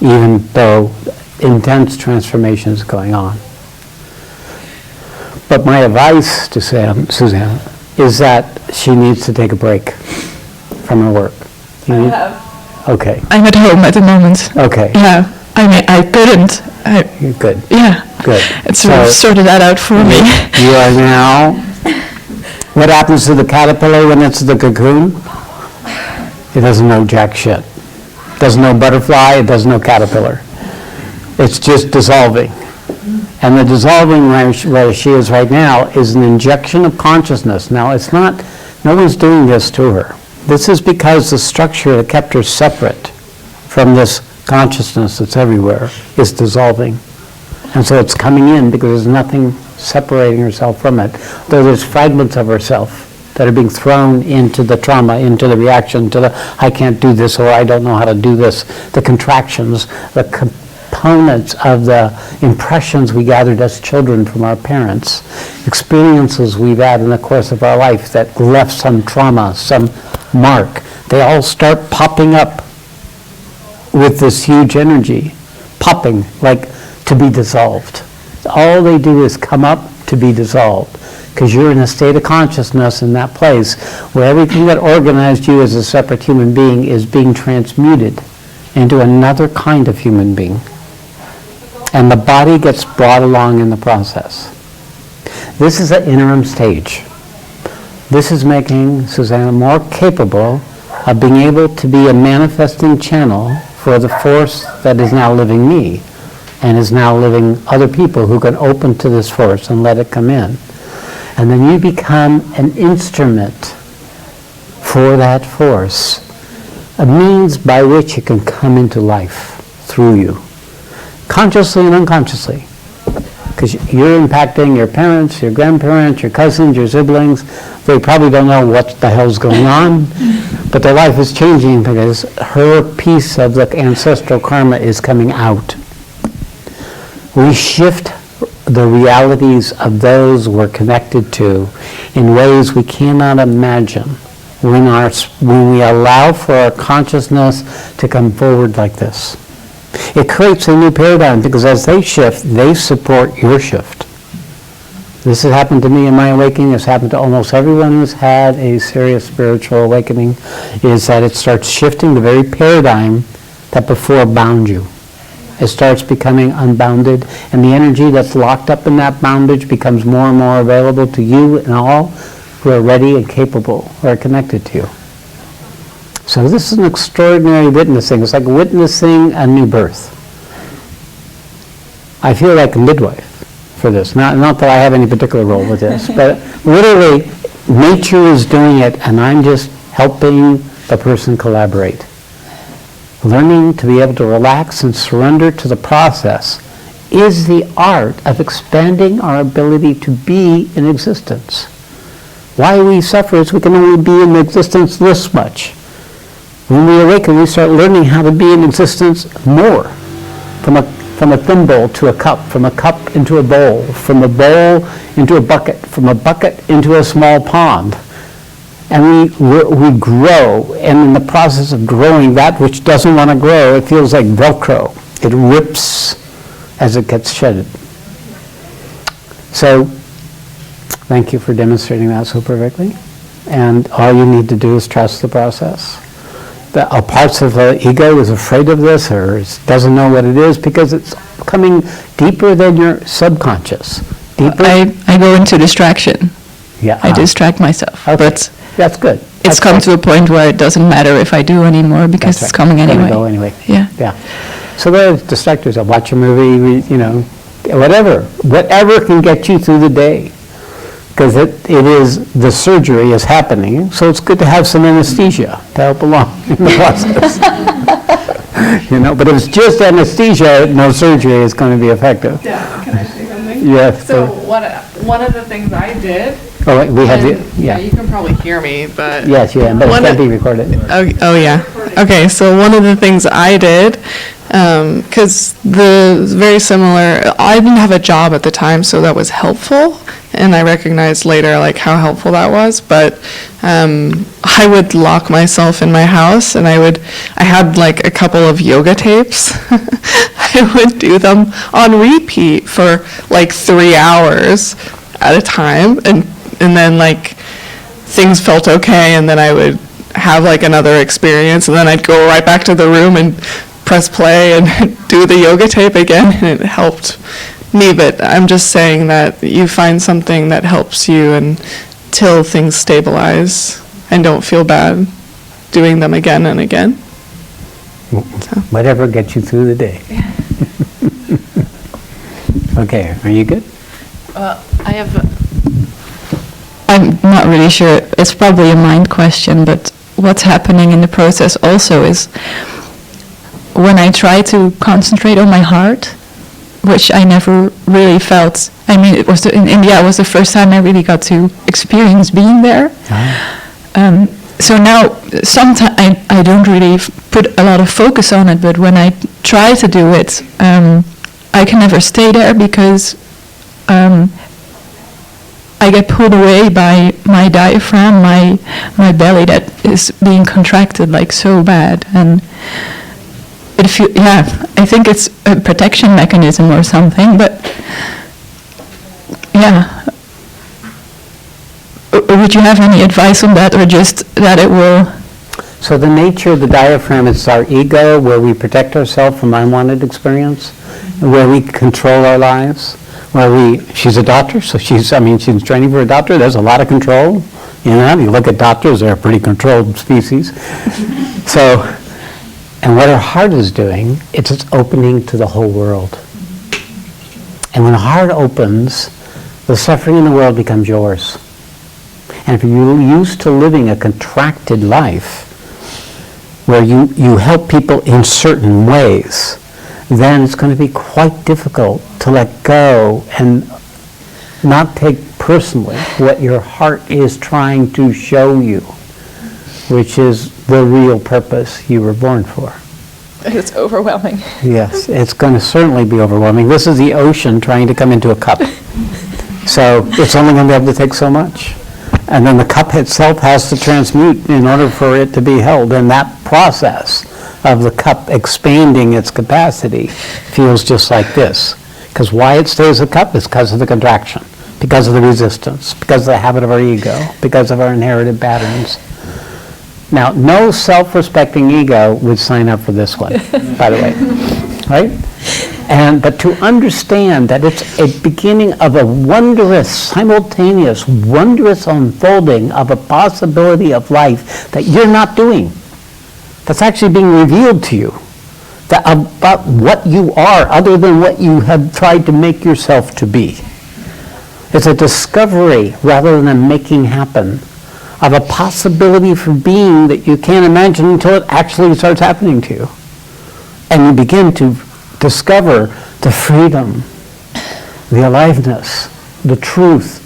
Speaker 1: even though intense transformation is going on. But my advice to Suzanne is that she needs to take a break from her work.
Speaker 12: I have.
Speaker 1: Okay.
Speaker 12: I'm at home at the moment.
Speaker 1: Okay.
Speaker 12: Yeah. I mean, I couldn't.
Speaker 1: You're good.
Speaker 12: Yeah.
Speaker 1: Good.
Speaker 12: It sort of sorted that out for me.
Speaker 1: You are now... What happens to the caterpillar when it's the cocoon? It doesn't know jack shit. It doesn't know butterfly, it doesn't know caterpillar. It's just dissolving. And the dissolving where she is right now is an injection of consciousness. Now, it's not, no one's doing this to her. This is because the structure that kept her separate from this consciousness that's everywhere is dissolving. And so it's coming in because there's nothing separating herself from it. Though there's fragments of herself that are being thrown into the trauma, into the reaction, to the I can't do this or I don't know how to do this, the contractions, the components of the impressions we gathered as children from our parents, experiences we've had in the course of our life that left some trauma, some mark. They all start popping up with this huge energy, popping like to be dissolved. All they do is come up to be dissolved because you're in a state of consciousness in that place where everything that organized you as a separate human being is being transmuted into another kind of human being. And the body gets brought along in the process. This is an interim stage. This is making Susanna more capable of being able to be a manifesting channel for the force that is now living me and is now living other people who can open to this force and let it come in. And then you become an instrument for that force, a means by which it can come into life through you, consciously and unconsciously. Because you're impacting your parents, your grandparents, your cousins, your siblings. They probably don't know what the hell's going on, but their life is changing because her piece of the ancestral karma is coming out. We shift the realities of those we're connected to in ways we cannot imagine when we allow for our consciousness to come forward like this. It creates a new paradigm because as they shift, they support your shift. This has happened to me in my awakening. It's happened to almost everyone who's had a serious spiritual awakening, is that it starts shifting the very paradigm that before bound you. It starts becoming unbounded, and the energy that's locked up in that bondage becomes more and more available to you and all who are ready and capable, who are connected to you. So this is an extraordinary witnessing. It's like witnessing a new birth. I feel like a midwife for this. Not that I have any particular role with this, but literally nature is doing it, and I'm just helping the person collaborate. Learning to be able to relax and surrender to the process is the art of expanding our ability to be in existence. Why we suffer is we can only be in existence this much. When we awaken, we start learning how to be in existence more. From a thimble to a cup, from a cup into a bowl, from a bowl into a bucket, from a bucket into a small pond. And we grow, and in the process of growing, that which doesn't want to grow, it feels like Velcro. It rips as it gets shedded. So, thank you for demonstrating that so perfectly. And all you need to do is trust the process. Parts of the ego is afraid of this or doesn't know what it is because it's coming deeper than your subconscious. Deeper.
Speaker 12: I go into distraction.
Speaker 1: Yeah.
Speaker 12: I distract myself.
Speaker 1: Okay.
Speaker 12: But
Speaker 1: that's good.
Speaker 12: It's come to a point where it doesn't matter if I do anymore because it's coming
Speaker 1: It's
Speaker 12: anyway.
Speaker 1: gonna go anyway.
Speaker 12: Yeah.
Speaker 1: Yeah. So there are distractors. Watch a movie, whatever can get you through the day. Because it is, the surgery is happening, so it's good to have some anesthesia to help along in the process. But if it's just anesthesia, no surgery is going to be effective.
Speaker 11: Yeah, can I say something?
Speaker 1: Yes.
Speaker 11: So one of the things I did.
Speaker 1: Oh, wait, we have
Speaker 11: yeah. You can probably hear me, but.
Speaker 1: Yes, you can, but it can't be recorded.
Speaker 11: Oh yeah. Okay, so one of the things I did, because very similar, I didn't have a job at the time, so that was helpful. And I recognized later like how helpful that was, but I would lock myself in my house and I had like a couple of yoga tapes. I would do them on repeat for like 3 hours at a time, and then like things felt okay, and then I would have like another experience, and then I'd go right back to the room and press play and do the yoga tape again, and it helped me. But I'm just saying that you find something that helps you until things stabilize and don't feel bad doing them again and again.
Speaker 1: Whatever gets you through the day. Okay, are you good?
Speaker 12: I'm not really sure. It's probably a mind question, but what's happening in the process also is when I try to concentrate on my heart, which I never really felt. I mean, it was in India. It was the first time I really got to experience being there. So now, sometimes I don't really put a lot of focus on it. But when I try to do it, I can never stay there because I get pulled away by my diaphragm, my belly that is being contracted like so bad, and I think it's a protection mechanism or something, but yeah. Would you have any advice on that, or just that it will?
Speaker 1: So the nature of the diaphragm is our ego, where we protect ourselves from unwanted experience, where we control our lives, she's a doctor, so she's training for a doctor, there's a lot of control. You look at doctors, they're a pretty controlled species. And what our heart is doing, it's opening to the whole world. And when the heart opens, the suffering in the world becomes yours. And if you're used to living a contracted life, where you help people in certain ways, then it's going to be quite difficult to let go and not take personally what your heart is trying to show you, which is the real purpose you were born for.
Speaker 30: It's overwhelming.
Speaker 1: Yes, it's going to certainly be overwhelming. This is the ocean trying to come into a cup. So it's only going to be able to take so much. And then the cup itself has to transmute in order for it to be held. And that process of the cup expanding its capacity feels just like this. Because why it stays a cup is because of the contraction, because of the resistance, because of the habit of our ego, because of our inherited patterns. Now, no self-respecting ego would sign up for this one, by the way, right? But to understand that it's a beginning of a wondrous, simultaneous, wondrous unfolding of a possibility of life that you're not doing. That's actually being revealed to you, about what you are other than what you have tried to make yourself to be. It's a discovery rather than a making happen of a possibility for being that you can't imagine until it actually starts happening to you. And you begin to discover the freedom, the aliveness, the truth.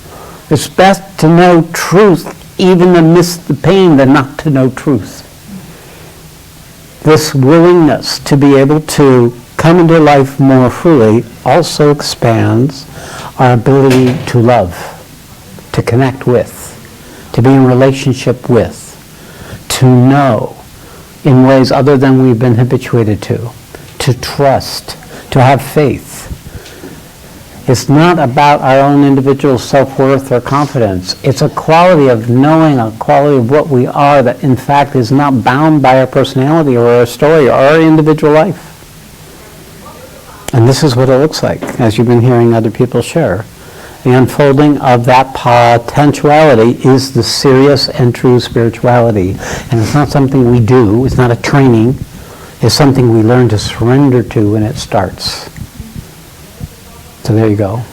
Speaker 1: It's best to know truth even amidst the pain than not to know truth. This willingness to be able to come into life more fully also expands our ability to love, to connect with, to be in relationship with, to know in ways other than we've been habituated to trust, to have faith. It's not about our own individual self-worth or confidence. It's a quality of knowing, a quality of what we are that in fact is not bound by our personality or our story or our individual life. And this is what it looks like, as you've been hearing other people share. The unfolding of that potentiality is the serious and true spirituality. And it's not something we do, it's not a training, it's something we learn to surrender to when it starts. So there you go.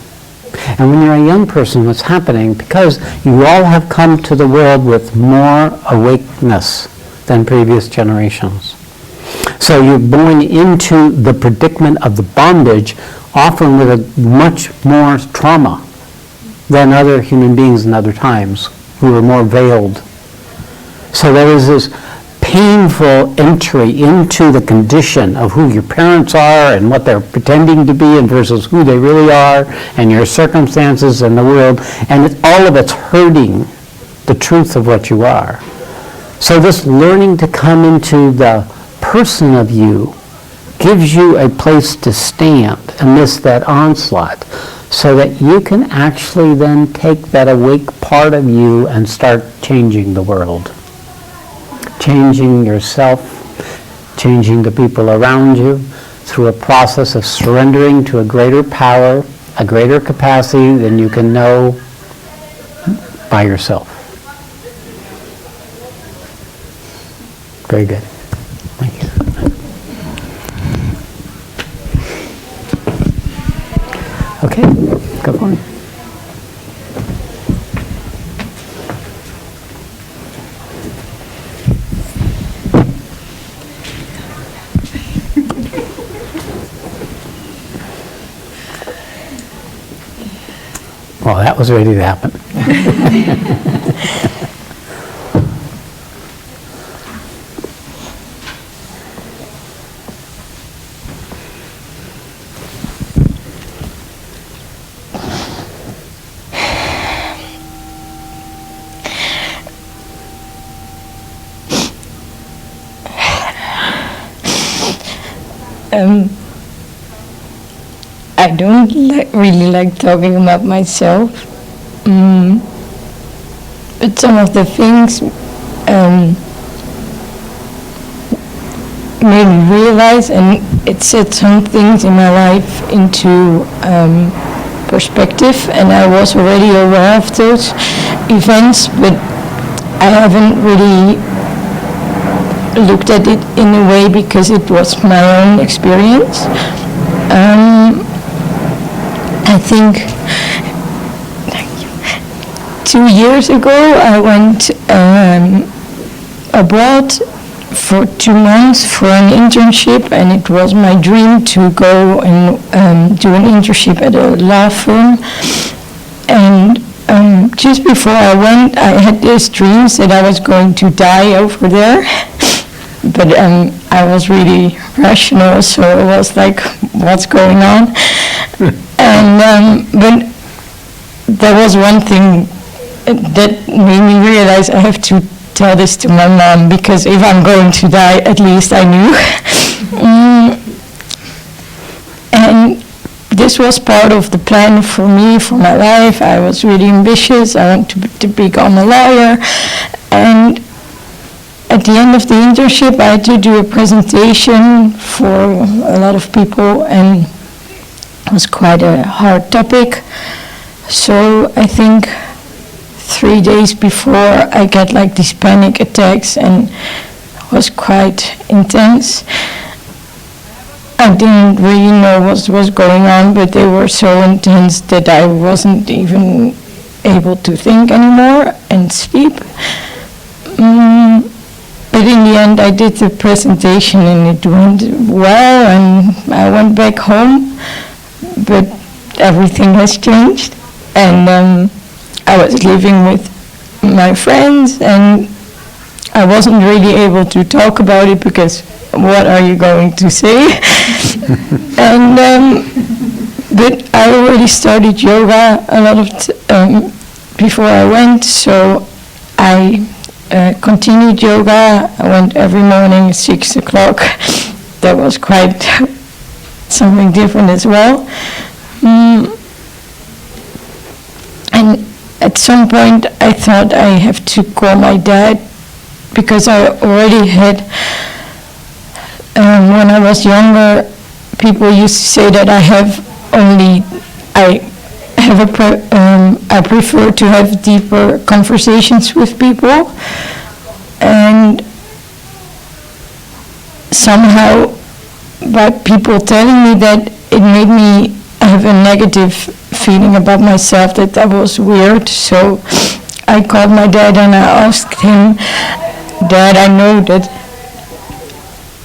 Speaker 1: And when you're a young person, what's happening, because you all have come to the world with more awakeness than previous generations. So you're born into the predicament of the bondage, often with a much more trauma than other human beings in other times who were more veiled. So there is this painful entry into the condition of who your parents are and what they're pretending to be and versus who they really are and your circumstances and the world, and all of it's hurting the truth of what you are. So this learning to come into the person of you gives you a place to stand amidst that onslaught so that you can actually then take that awake part of you and start changing the world. Changing yourself, changing the people around you through a process of surrendering to a greater power, a greater capacity than you can know by yourself. Very good. Thank you. Okay, go for it. Well, that was ready to happen.
Speaker 13: I don't really like talking about myself, but some of the things made me realize, and it set some things in my life into perspective, and I was already aware of those events, but I haven't really looked at it in a way because it was my own experience. I think 2 years ago I went abroad for 2 months for an internship, and it was my dream to go and do an internship at a law firm. And just before I went, I had these dreams that I was going to die over there. But I was really rational, so it was like, what's going on? And but there was one thing that made me realize I have to tell this to my mom, because if I'm going to die, at least I knew. And this was part of the plan for me, for my life. I was really ambitious. I wanted to become a lawyer. And at the end of the internship, I had to do a presentation for a lot of people, and it was quite a hard topic. So I think 3 days before, I get like these panic attacks, and it was quite intense. I didn't really know what was going on, but they were so intense that I wasn't even able to think anymore and sleep. But in the end, I did the presentation and it went well, and I went back home, but everything has changed. And I was living with my friends, and I wasn't really able to talk about it because what are you going to say? And but I already started yoga a lot of before I went, so I continued yoga. I went every morning at 6 o'clock. That was quite something different as well. And at some point I thought I have to call my dad, because I already had, when I was younger, people used to say that I prefer to have deeper conversations with people, and somehow by people telling me that, it made me have a negative feeling about myself, that was weird. So I called my dad and I asked him, Dad, I know that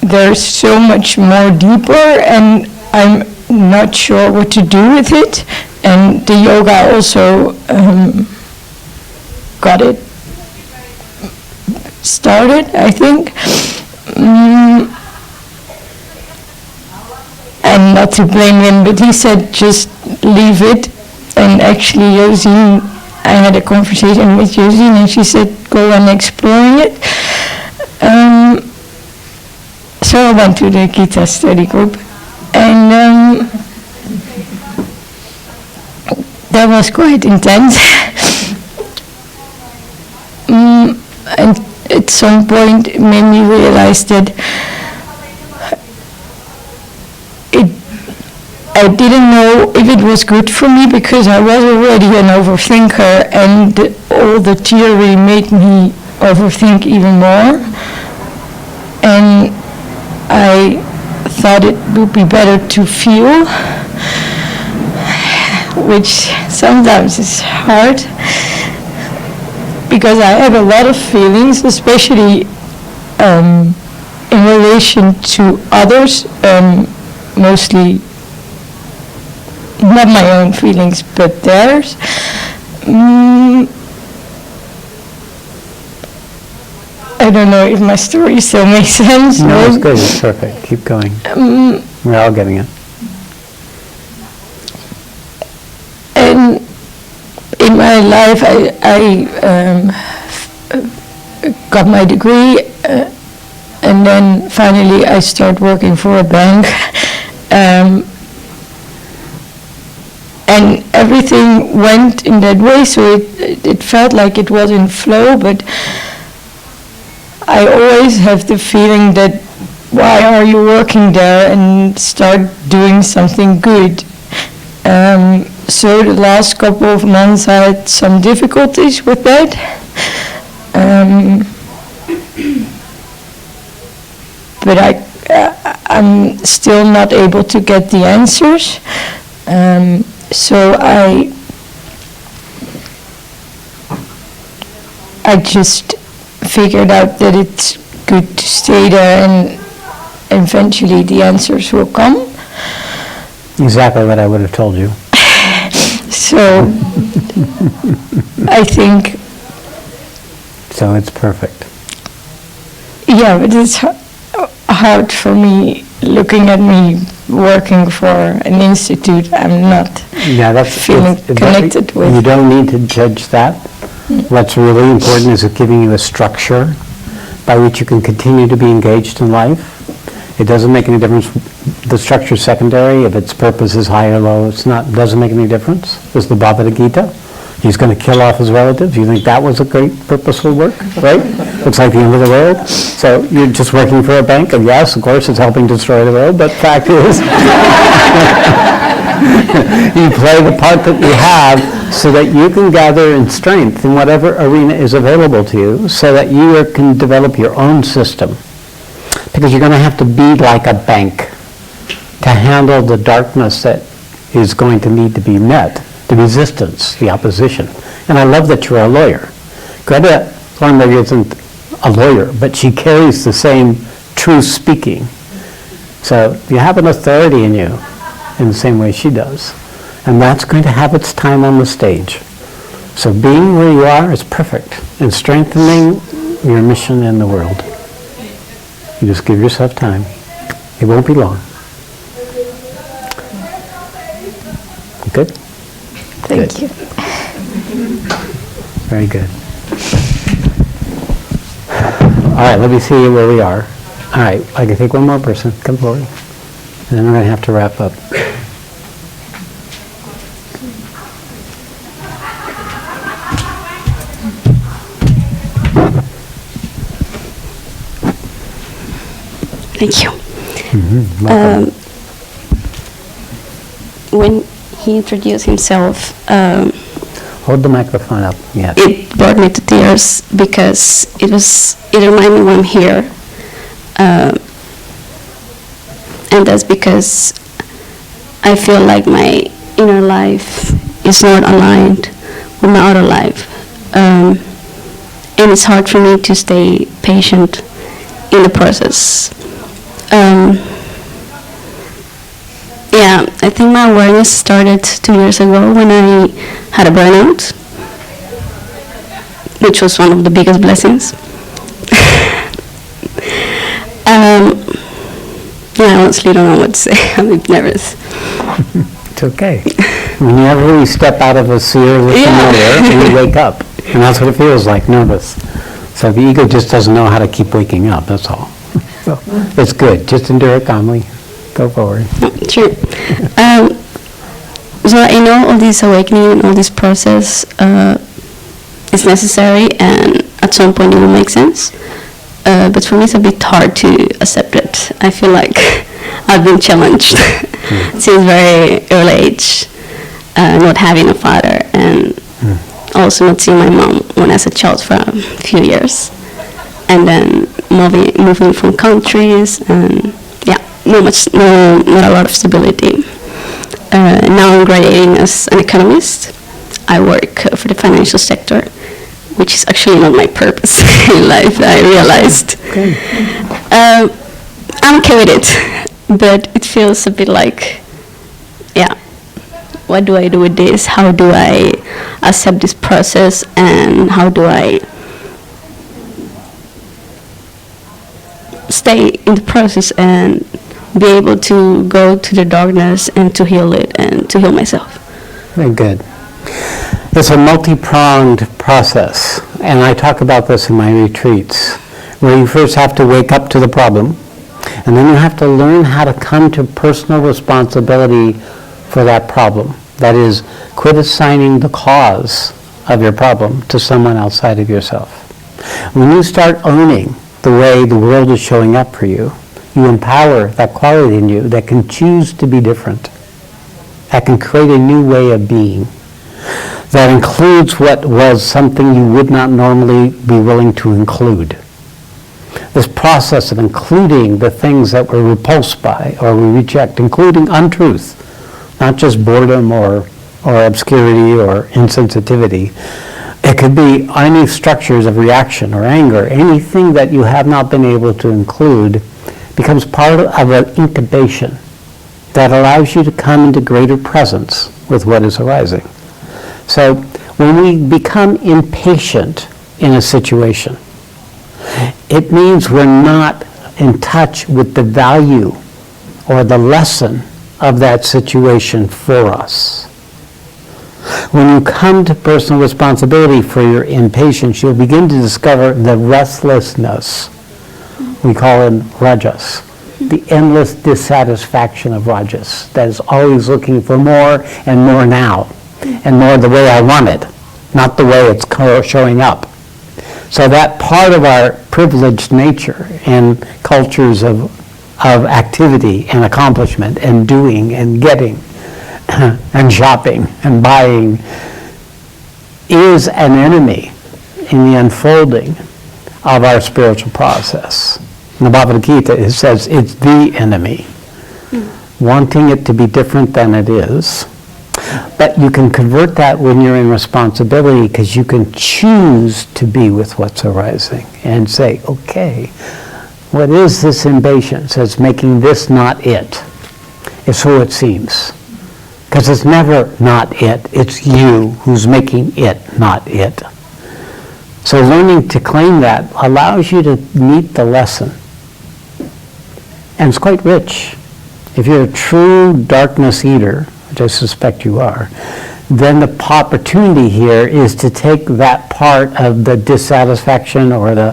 Speaker 13: there's so much more deeper and I'm not sure what to do with it. And the yoga also got it started, I think. And not to blame him, but he said just leave it. And actually Josine, I had a conversation with Josine and she said go and exploring it. So I went to the Gita study group, and that was quite intense. And at some point it made me realize that I didn't know if it was good for me, because I was already an overthinker, and all the theory made me overthink even more. And I thought it would be better to feel, which sometimes is hard, because I have a lot of feelings, especially in relation to others, mostly not my own feelings, but theirs. I don't know if my story still makes sense.
Speaker 1: No, it's good. It's perfect. Keep going. We're all getting it.
Speaker 13: And in my life, I got my degree, and then finally I started working for a bank. And everything went in that way, so it felt like it was in flow, but I always have the feeling that, why are you working there, and start doing something good. So the last couple of months I had some difficulties with that. But I'm still not able to get the answers. So I just figured out that it's good to stay there, and eventually the answers will come.
Speaker 1: Exactly what I would have told you.
Speaker 13: So I think.
Speaker 1: So it's perfect.
Speaker 13: Yeah, but it's hard for me, looking at me working for an institute I'm not feeling connected with.
Speaker 1: You don't need to judge that. What's really important is giving you a structure by which you can continue to be engaged in life. It doesn't make any difference. The structure is secondary. If its purpose is high or low, doesn't make any difference. There's the Bhagavad Gita. He's going to kill off his relatives. You think that was a great purposeful work, right? Looks like the end of the world. So you're just working for a bank, and yes, of course, it's helping destroy the world, but fact is, you play the part that you have so that you can gather in strength in whatever arena is available to you, so that you can develop your own system. Because you're going to have to be like a bank. to handle the darkness that is going to need to be met, the resistance, the opposition. And I love that you're a lawyer. Greta Thunberg isn't a lawyer, but she carries the same truth speaking. So you have an authority in you in the same way she does. And that's going to have its time on the stage. So being where you are is perfect and strengthening your mission in the world. You just give yourself time. It won't be long. Good?
Speaker 5: Thank you.
Speaker 1: Very good. All right, let me see where we are. All right, I can take one more person. Come forward. And then we're going to have to wrap up.
Speaker 5: Thank you.
Speaker 1: Welcome.
Speaker 5: When he introduced himself,
Speaker 1: Hold the microphone up. Yes.
Speaker 5: it brought me to tears because it reminded me why I'm here. And that's because I feel like my inner life is not aligned with my outer life. And it's hard for me to stay patient in the process. Yeah, I think my awareness started 2 years ago when I had a burnout, which was one of the biggest blessings. Yeah, I honestly don't know what to say. I'm a bit nervous.
Speaker 1: It's okay. Whenever you step out of a sphere of familiar and you wake up, and that's what it feels like, nervous. So the ego just doesn't know how to keep waking up, that's all. So it's good. Just endure it calmly. Go forward.
Speaker 5: Sure. So I know all this awakening and all this process is necessary, and at some point it will make sense. But for me, it's a bit hard to accept it. I feel like I've been challenged since very early age, not having a father, and also not seeing my mom when I was a child for a few years, and then moving from countries, and yeah, not a lot of stability. Now I'm graduating as an economist. I work for the financial sector, which is actually not my purpose in life, I realized. I'm okay with it, but it feels a bit like, yeah, what do I do with this? How do I accept this process, and how do I stay in the process and be able to go to the darkness and to heal it and to heal myself?
Speaker 1: Very good. It's a multi-pronged process, and I talk about this in my retreats, where you first have to wake up to the problem, and then you have to learn how to come to personal responsibility for that problem. That is, quit assigning the cause of your problem to someone outside of yourself. When you start owning the way the world is showing up for you, you empower that quality in you that can choose to be different, that can create a new way of being, that includes what was something you would not normally be willing to include. This process of including the things that we're repulsed by or we reject, including untruth, not just boredom or obscurity or insensitivity. It could be any structures of reaction or anger, anything that you have not been able to include becomes part of an incubation that allows you to come into greater presence with what is arising. So when we become impatient in a situation, it means we're not in touch with the value or the lesson of that situation for us. When you come to personal responsibility for your impatience, you'll begin to discover the restlessness. We call it rajas, the endless dissatisfaction of rajas, that is always looking for more and more now, and more the way I want it, not the way it's showing up. So that part of our privileged nature in cultures of activity and accomplishment and doing and getting and shopping and buying is an enemy in the unfolding of our spiritual process. In the Bhagavad Gita, it says it's the enemy. wanting it to be different than it is. But you can convert that when you're in responsibility, because you can choose to be with what's arising and say, okay, what is this impatience that's making this not it? It's who it seems. Because it's never not it, it's you who's making it not it. So learning to claim that allows you to meet the lesson. And it's quite rich. If you're a true darkness eater, which I suspect you are, then the opportunity here is to take that part of the dissatisfaction or the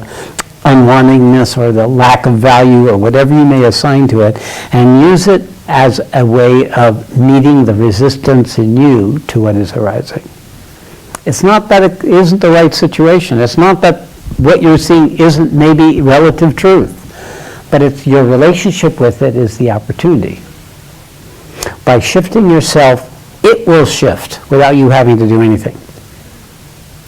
Speaker 1: unwantingness or the lack of value or whatever you may assign to it and use it as a way of meeting the resistance in you to what is arising. It's not that it isn't the right situation. It's not that what you're seeing isn't maybe relative truth, but it's your relationship with it is the opportunity. By shifting yourself, it will shift without you having to do anything.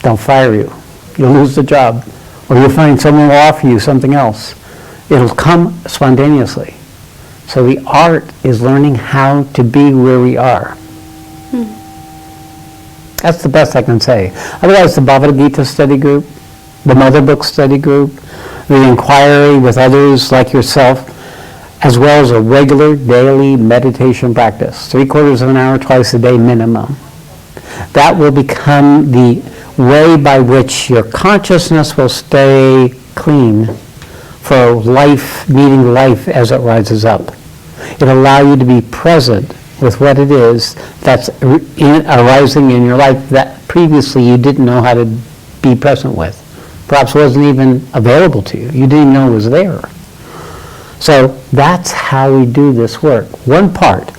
Speaker 1: They'll fire you. You'll lose the job. Or you'll find someone will offer you something else. It'll come spontaneously. So the art is learning how to be where we are. That's the best I can say. Otherwise, the Bhagavad Gita study group, the Mother Book study group, the inquiry with others like yourself, as well as a regular daily meditation practice, 3/4 of an hour twice a day minimum. That will become the way by which your consciousness will stay clean for life, meeting life as it rises up. It'll allow you to be present with what it is that's arising in your life that previously you didn't know how to be present with. Perhaps wasn't even available to you. You didn't even know it was there. So that's how we do this work. One part,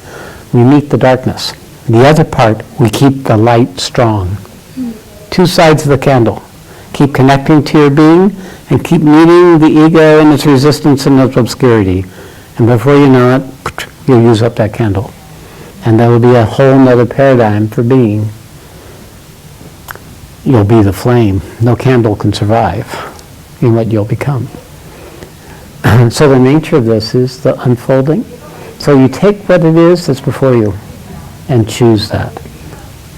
Speaker 1: we meet the darkness. The other part, we keep the light strong. Two sides of the candle. Keep connecting to your being and keep meeting the ego and its resistance and its obscurity. And before you know it, you'll use up that candle. And that will be a whole nother paradigm for being. You'll be the flame. No candle can survive in what you'll become. So the nature of this is the unfolding. So you take what it is that's before you and choose that.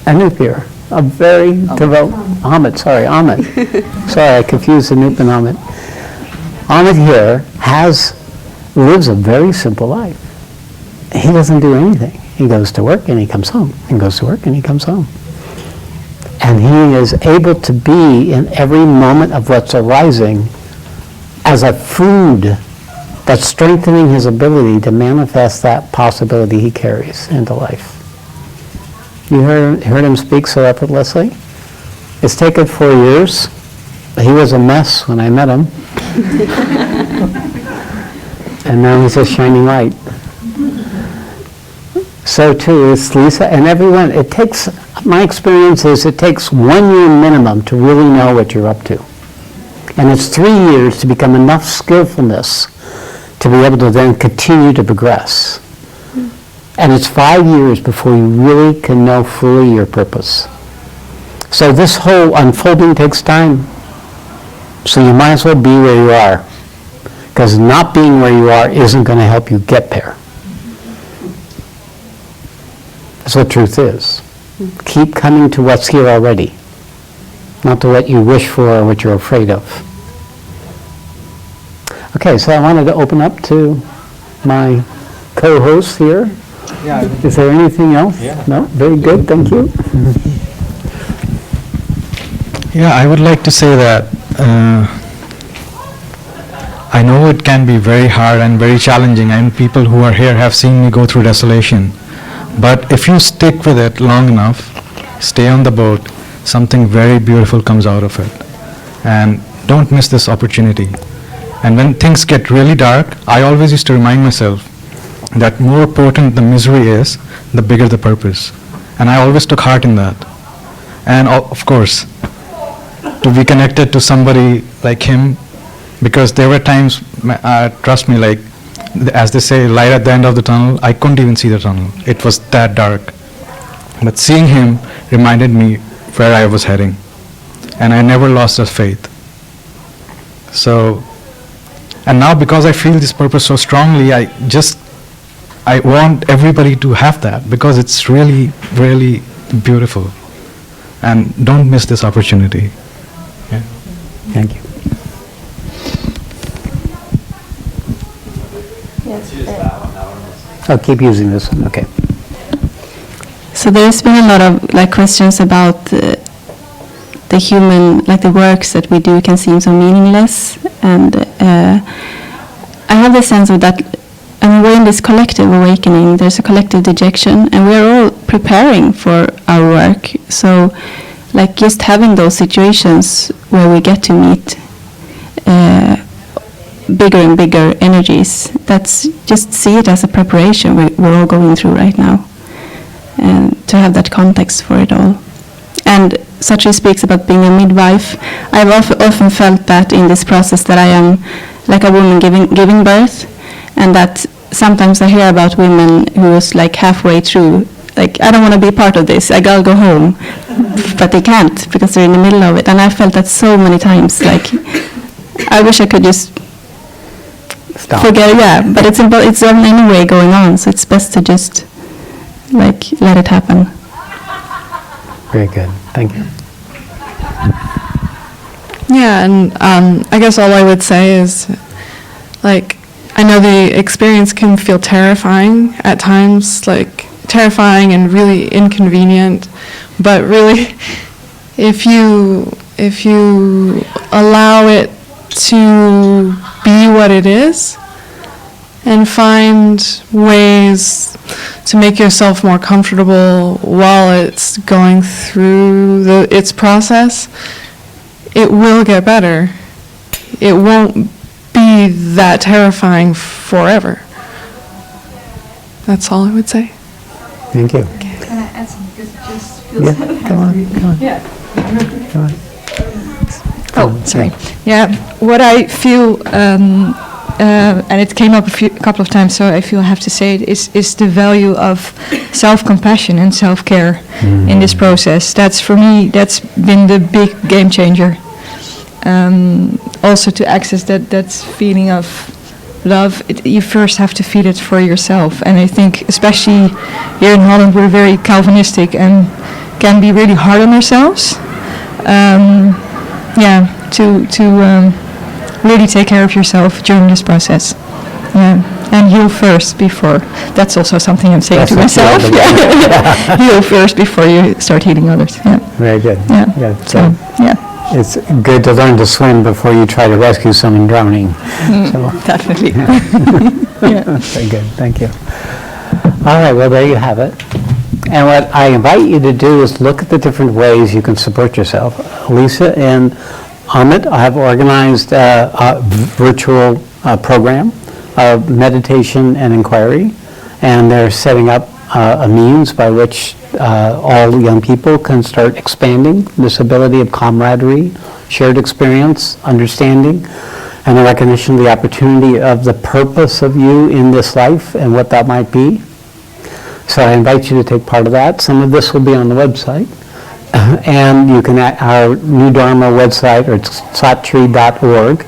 Speaker 1: Anup here, a very devout, Amit, sorry, I confused Anup and Amit. Amit here lives a very simple life. He doesn't do anything. He goes to work and he comes home, and goes to work and he comes home. And he is able to be in every moment of what's arising as a food that's strengthening his ability to manifest that possibility he carries into life. You heard him speak so effortlessly? It's taken 4 years. He was a mess when I met him. And now he's a shining light. So too is Lisa and everyone. My experience is it takes 1 year minimum to really know what you're up to. And it's 3 years to become enough skillfulness to be able to then continue to progress. And it's 5 years before you really can know fully your purpose. So this whole unfolding takes time. So you might as well be where you are. Because not being where you are isn't going to help you get there. That's what truth is. Keep coming to what's here already. Not to what you wish for or what you're afraid of. Okay, so I wanted to open up to my co-hosts here.
Speaker 9: Yeah.
Speaker 1: Is there anything else?
Speaker 9: Yeah.
Speaker 1: No? Very good, thank you.
Speaker 9: Yeah, I would like to say that I know it can be very hard and very challenging, and people who are here have seen me go through desolation. But if you stick with it long enough, stay on the boat, something very beautiful comes out of it. And don't miss this opportunity. And when things get really dark, I always used to remind myself that more potent the misery is, the bigger the purpose. And I always took heart in that. And of course, to be connected to somebody like him, because there were times, trust me, like, as they say, light at the end of the tunnel, I couldn't even see the tunnel. It was that dark. But seeing him reminded me where I was heading. And I never lost that faith. So, and now because I feel this purpose so strongly, I I want everybody to have that because it's really, really beautiful. And don't miss this opportunity. Yeah.
Speaker 1: Thank you. I'll keep using this one, okay.
Speaker 10: So there's been a lot of like questions about the human, like the works that we do can seem so meaningless, and I have the sense of that. I mean, we're in this collective awakening. There's a collective dejection, and we're all preparing for our work. So, like just having those situations where we get to meet bigger and bigger energies. That's just see it as a preparation we're all going through right now, and to have that context for it all. And Sat Shree speaks about being a midwife. I've often felt that in this process that I am like a woman giving birth, and that sometimes I hear about women who was like halfway through, like, I don't want to be part of this, I gotta go home, but they can't because they're in the middle of it. And I felt that so many times, like, I wish I could just
Speaker 1: stop.
Speaker 10: Forget, yeah, but it's anyway going on, so it's best to just like let it happen.
Speaker 1: Very good, thank you.
Speaker 11: Yeah, and I guess all I would say is, like, I know the experience can feel terrifying at times, like terrifying and really inconvenient, but really, if you allow it to be what it is and find ways to make yourself more comfortable while it's going through its process, it will get better. It won't be that terrifying forever. That's all I would say.
Speaker 1: Thank you.
Speaker 15: Can I add something? Because it just feels
Speaker 1: Yeah, go on.
Speaker 15: Yeah.
Speaker 1: Go on.
Speaker 15: Oh, sorry.
Speaker 13: Yeah, what I feel, and it came up a couple of times, so I feel I have to say it, is the value of self-compassion and self-care in this process. That's, for me, that's been the big game changer. Also to access that feeling of love, you first have to feel it for yourself. And I think, especially here in Holland, we're very Calvinistic and can be really hard on ourselves. To really take care of yourself during this process. And heal first before. That's also something I'm saying to myself. Heal first before you start healing others. Yeah.
Speaker 1: Very good.
Speaker 13: Yeah.
Speaker 1: So,
Speaker 13: yeah.
Speaker 1: It's good to learn to swim before you try to rescue someone drowning.
Speaker 13: Definitely.
Speaker 1: Very good. Thank you. All right. Well, there you have it. And what I invite you to do is look at the different ways you can support yourself. Lisa and Amit have organized a virtual program of meditation and inquiry, and they're setting up a means by which all young people can start expanding this ability of camaraderie, shared experience, understanding, and a recognition of the opportunity of the purpose of you in this life and what that might be. So I invite you to take part of that. Some of this will be on the website. And you can, our New Dharma website, or satshree.org,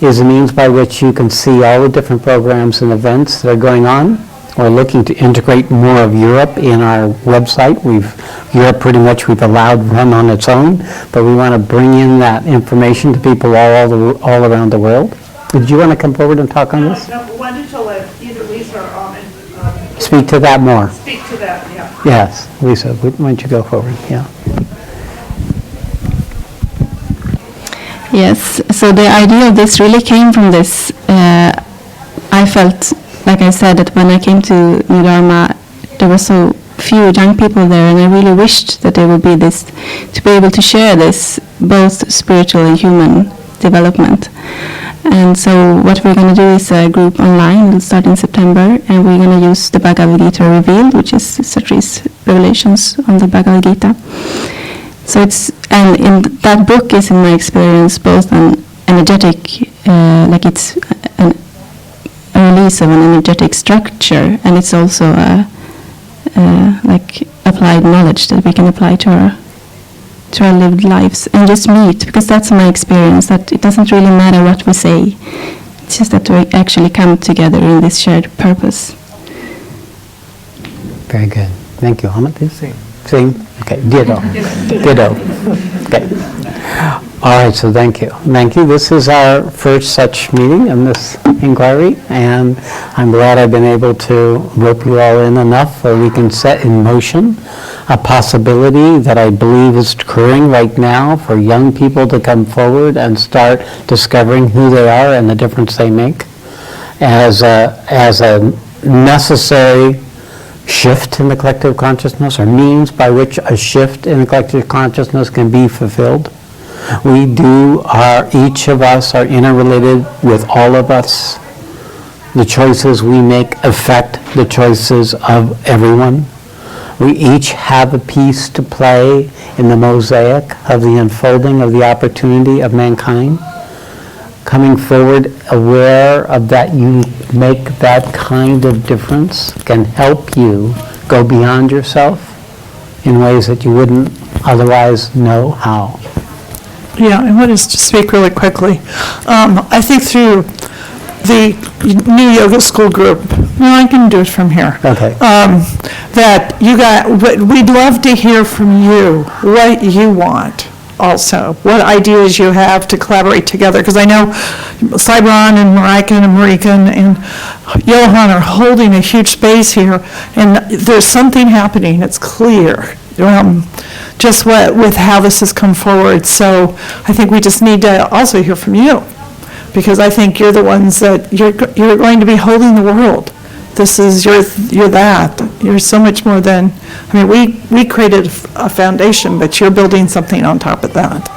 Speaker 1: is a means by which you can see all the different programs and events that are going on. We're looking to integrate more of Europe in our website. Europe pretty much we've allowed run on its own, but we want to bring in that information to people all around the world. Did you want to come forward and talk on this?
Speaker 16: No, why don't you let either Lisa or
Speaker 1: Speak to that more.
Speaker 16: speak to that, yeah.
Speaker 1: Yes, Lisa, why don't you go forward? Yeah.
Speaker 10: Yes, so the idea of this really came from this. I felt, like I said, that when I came to New Dharma, there were so few young people there, and I really wished that there would be this, to be able to share this, both spiritual and human development. And so what we're going to do is a group online. It'll start in September, and we're going to use the Bhagavad Gita Revealed, which is Sat Shree's revelations on the Bhagavad Gita. So it's, and in that book is, in my experience, both an energetic, like it's a release of an energetic structure, and it's also like applied knowledge that we can apply to our lived lives and just meet, because that's my experience, that it doesn't really matter what we say, it's just that we actually come together in this shared purpose.
Speaker 1: Very good. Thank you. How much is it? Same? Okay, ditto. Ditto. Okay. All right, so thank you. Thank you. This is our first such meeting in this inquiry, and I'm glad I've been able to rope you all in enough so we can set in motion a possibility that I believe is occurring right now for young people to come forward and start discovering who they are and the difference they make as a necessary shift in the collective consciousness, or means by which a shift in the collective consciousness can be fulfilled. Each of us are interrelated with all of us. The choices we make affect the choices of everyone. We each have a piece to play in the mosaic of the unfolding of the opportunity of mankind. Coming forward aware of that you make that kind of difference can help you go beyond yourself in ways that you wouldn't otherwise know how.
Speaker 4: Yeah, I want to just speak really quickly. I think through the new yoga school group, no, I can do it from here.
Speaker 1: Okay.
Speaker 4: That we'd love to hear from you what you want also, what ideas you have to collaborate together, because I know Cybron and Marika and Johan are holding a huge space here, and there's something happening, it's clear. Just with how this has come forward. So I think we just need to also hear from you, because I think you're the ones that you're going to be holding the world. This is you're that. You're so much more than. I mean, we created a foundation, but you're building something on top of that.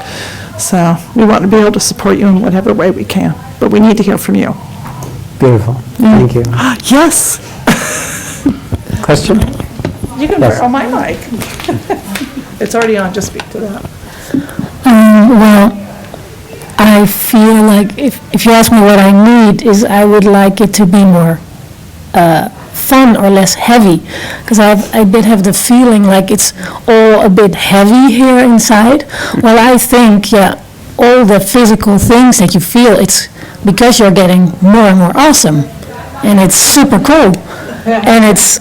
Speaker 4: So we want to be able to support you in whatever way we can, but we need to hear from you.
Speaker 1: Beautiful. Thank you.
Speaker 4: Yes.
Speaker 1: Question?
Speaker 4: You can
Speaker 1: Yes.
Speaker 4: borrow my mic. It's already on, just speak to that.
Speaker 26: Well, I feel like if you ask me what I need, is I would like it to be more fun or less heavy, because I a bit have the feeling like it's all a bit heavy here inside. Well, I think, all the physical things that you feel, it's because you're getting more and more awesome, and it's super cool, and it's.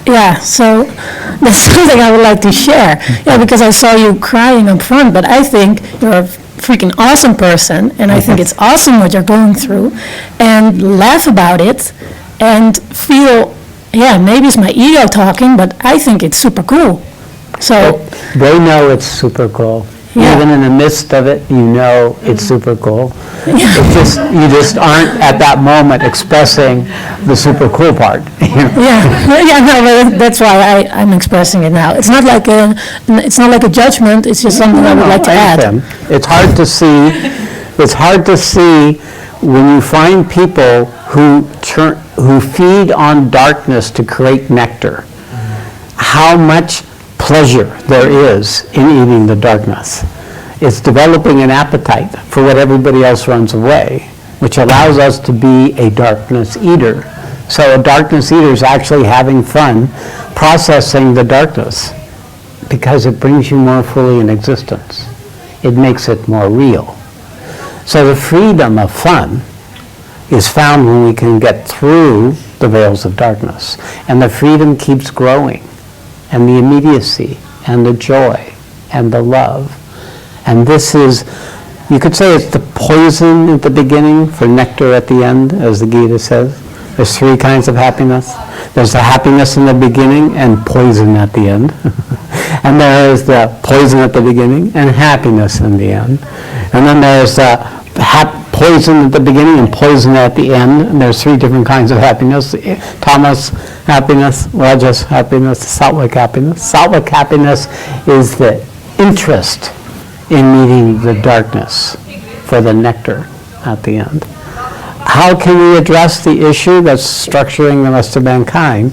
Speaker 26: Yeah, so that's something I would like to share. Yeah, because I saw you crying up front, but I think you're a freaking awesome person, and I think it's awesome what you're going through, and laugh about it, and feel, maybe it's my ego talking, but I think it's super cool. So
Speaker 1: they know it's super cool.
Speaker 26: Yeah.
Speaker 1: Even in the midst of it, you know it's super cool. You just aren't at that moment expressing the super cool part.
Speaker 26: But that's why I'm expressing it now. It's not like a judgment. It's just something I would like to add.
Speaker 1: It's hard to see. It's hard to see when you find people who feed on darkness to create nectar. How much pleasure there is in eating the darkness. It's developing an appetite for what everybody else runs away, which allows us to be a darkness eater. So a darkness eater is actually having fun processing the darkness because it brings you more fully in existence. It makes it more real. So the freedom of fun is found when we can get through the veils of darkness. And the freedom keeps growing, and the immediacy, and the joy, and the love. And this is, you could say it's the poison at the beginning for nectar at the end, as the Gita says. There's three kinds of happiness. There's the happiness in the beginning and poison at the end. And there is the poison at the beginning and happiness in the end. And then there's the poison at the beginning and poison at the end. And there's three different kinds of happiness. Tamas happiness, Rajas happiness, Sattvic happiness. Sattvic happiness is the interest in meeting the darkness for the nectar at the end. How can we address the issue that's structuring the rest of mankind?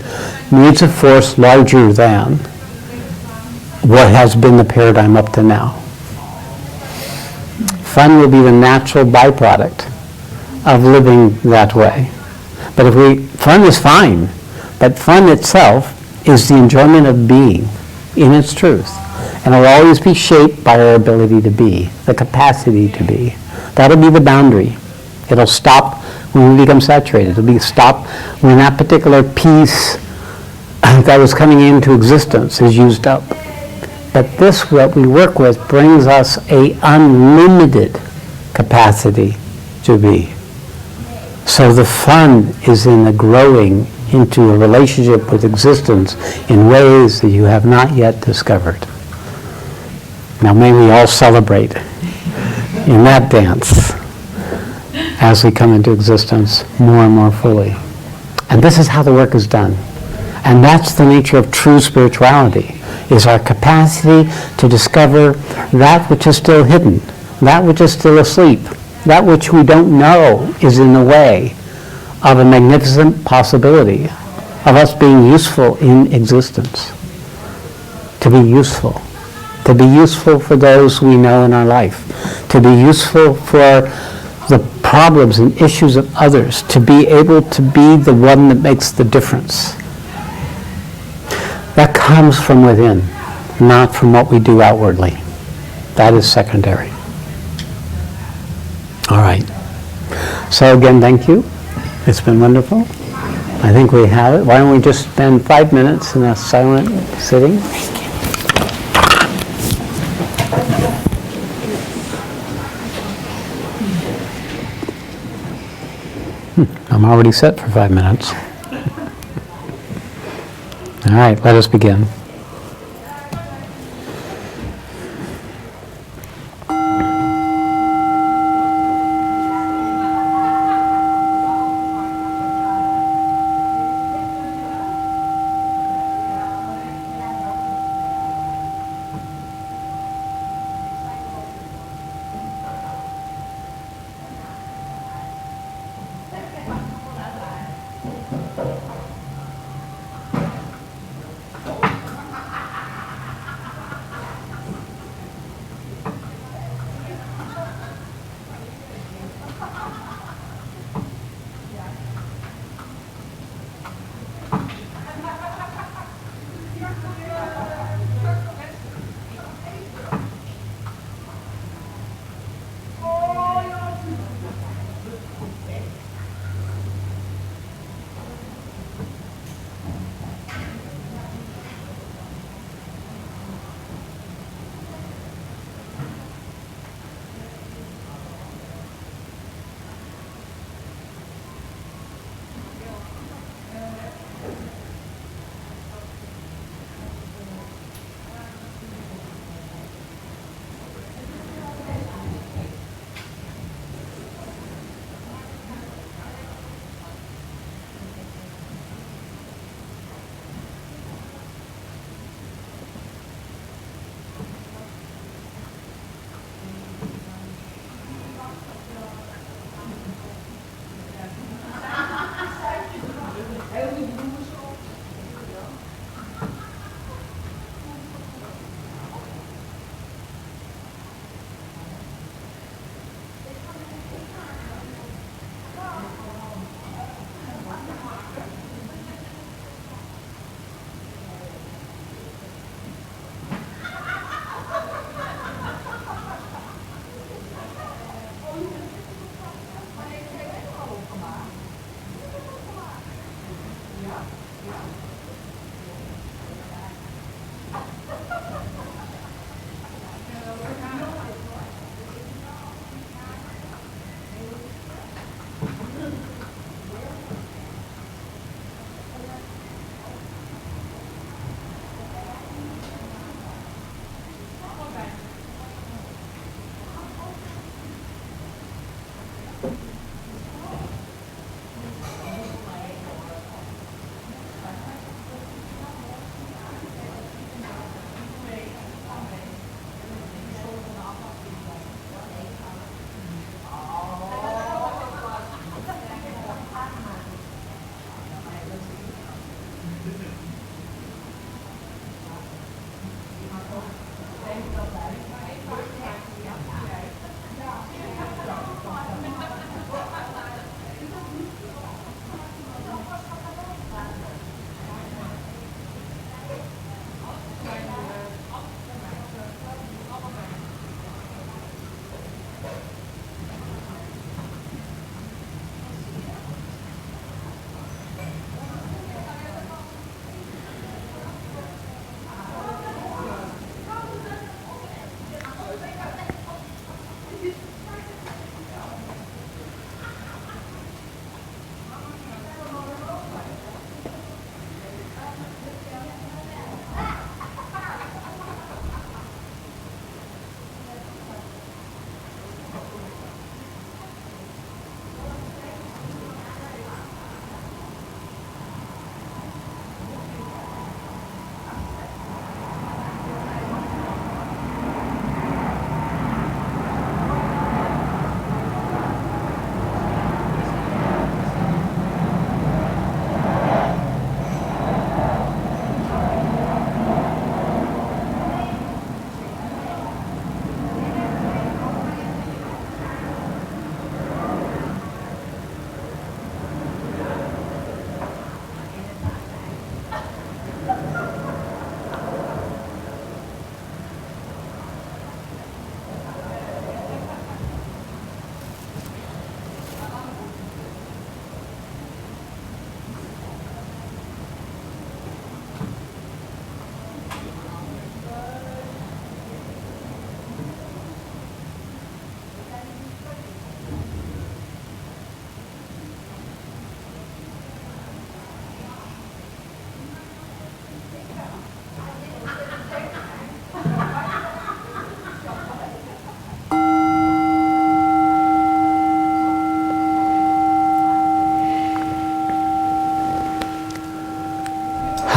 Speaker 1: Needs a force larger than what has been the paradigm up to now. Fun will be the natural byproduct of living that way. But fun is fine, but fun itself is the enjoyment of being in its truth. And it will always be shaped by our ability to be, the capacity to be. That'll be the boundary. It'll stop when we become saturated. It'll be stop when that particular piece that was coming into existence is used up. But this, what we work with, brings us a unlimited capacity to be. So the fun is in the growing into a relationship with existence in ways that you have not yet discovered. Now may we all celebrate in that dance as we come into existence more and more fully. And this is how the work is done. And that's the nature of true spirituality, is our capacity to discover that which is still hidden, that which is still asleep, that which we don't know is in the way of a magnificent possibility of us being useful in existence. To be useful. To be useful for those we know in our life. To be useful for the problems and issues of others. To be able to be the one that makes the difference. That comes from within, not from what we do outwardly. That is secondary. All right. So again, thank you. It's been wonderful. I think we have it. Why don't we just spend 5 minutes in a silent sitting? I'm already set for 5 minutes. All right, let us begin.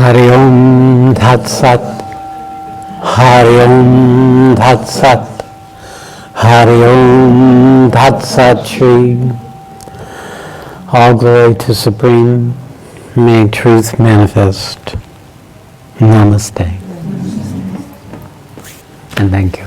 Speaker 1: Hari Om Tat Sat. Hari Om Tat Sat. Hari Om Tat Sat Shree. All glory to Supreme. May truth manifest. Namaste. And thank you.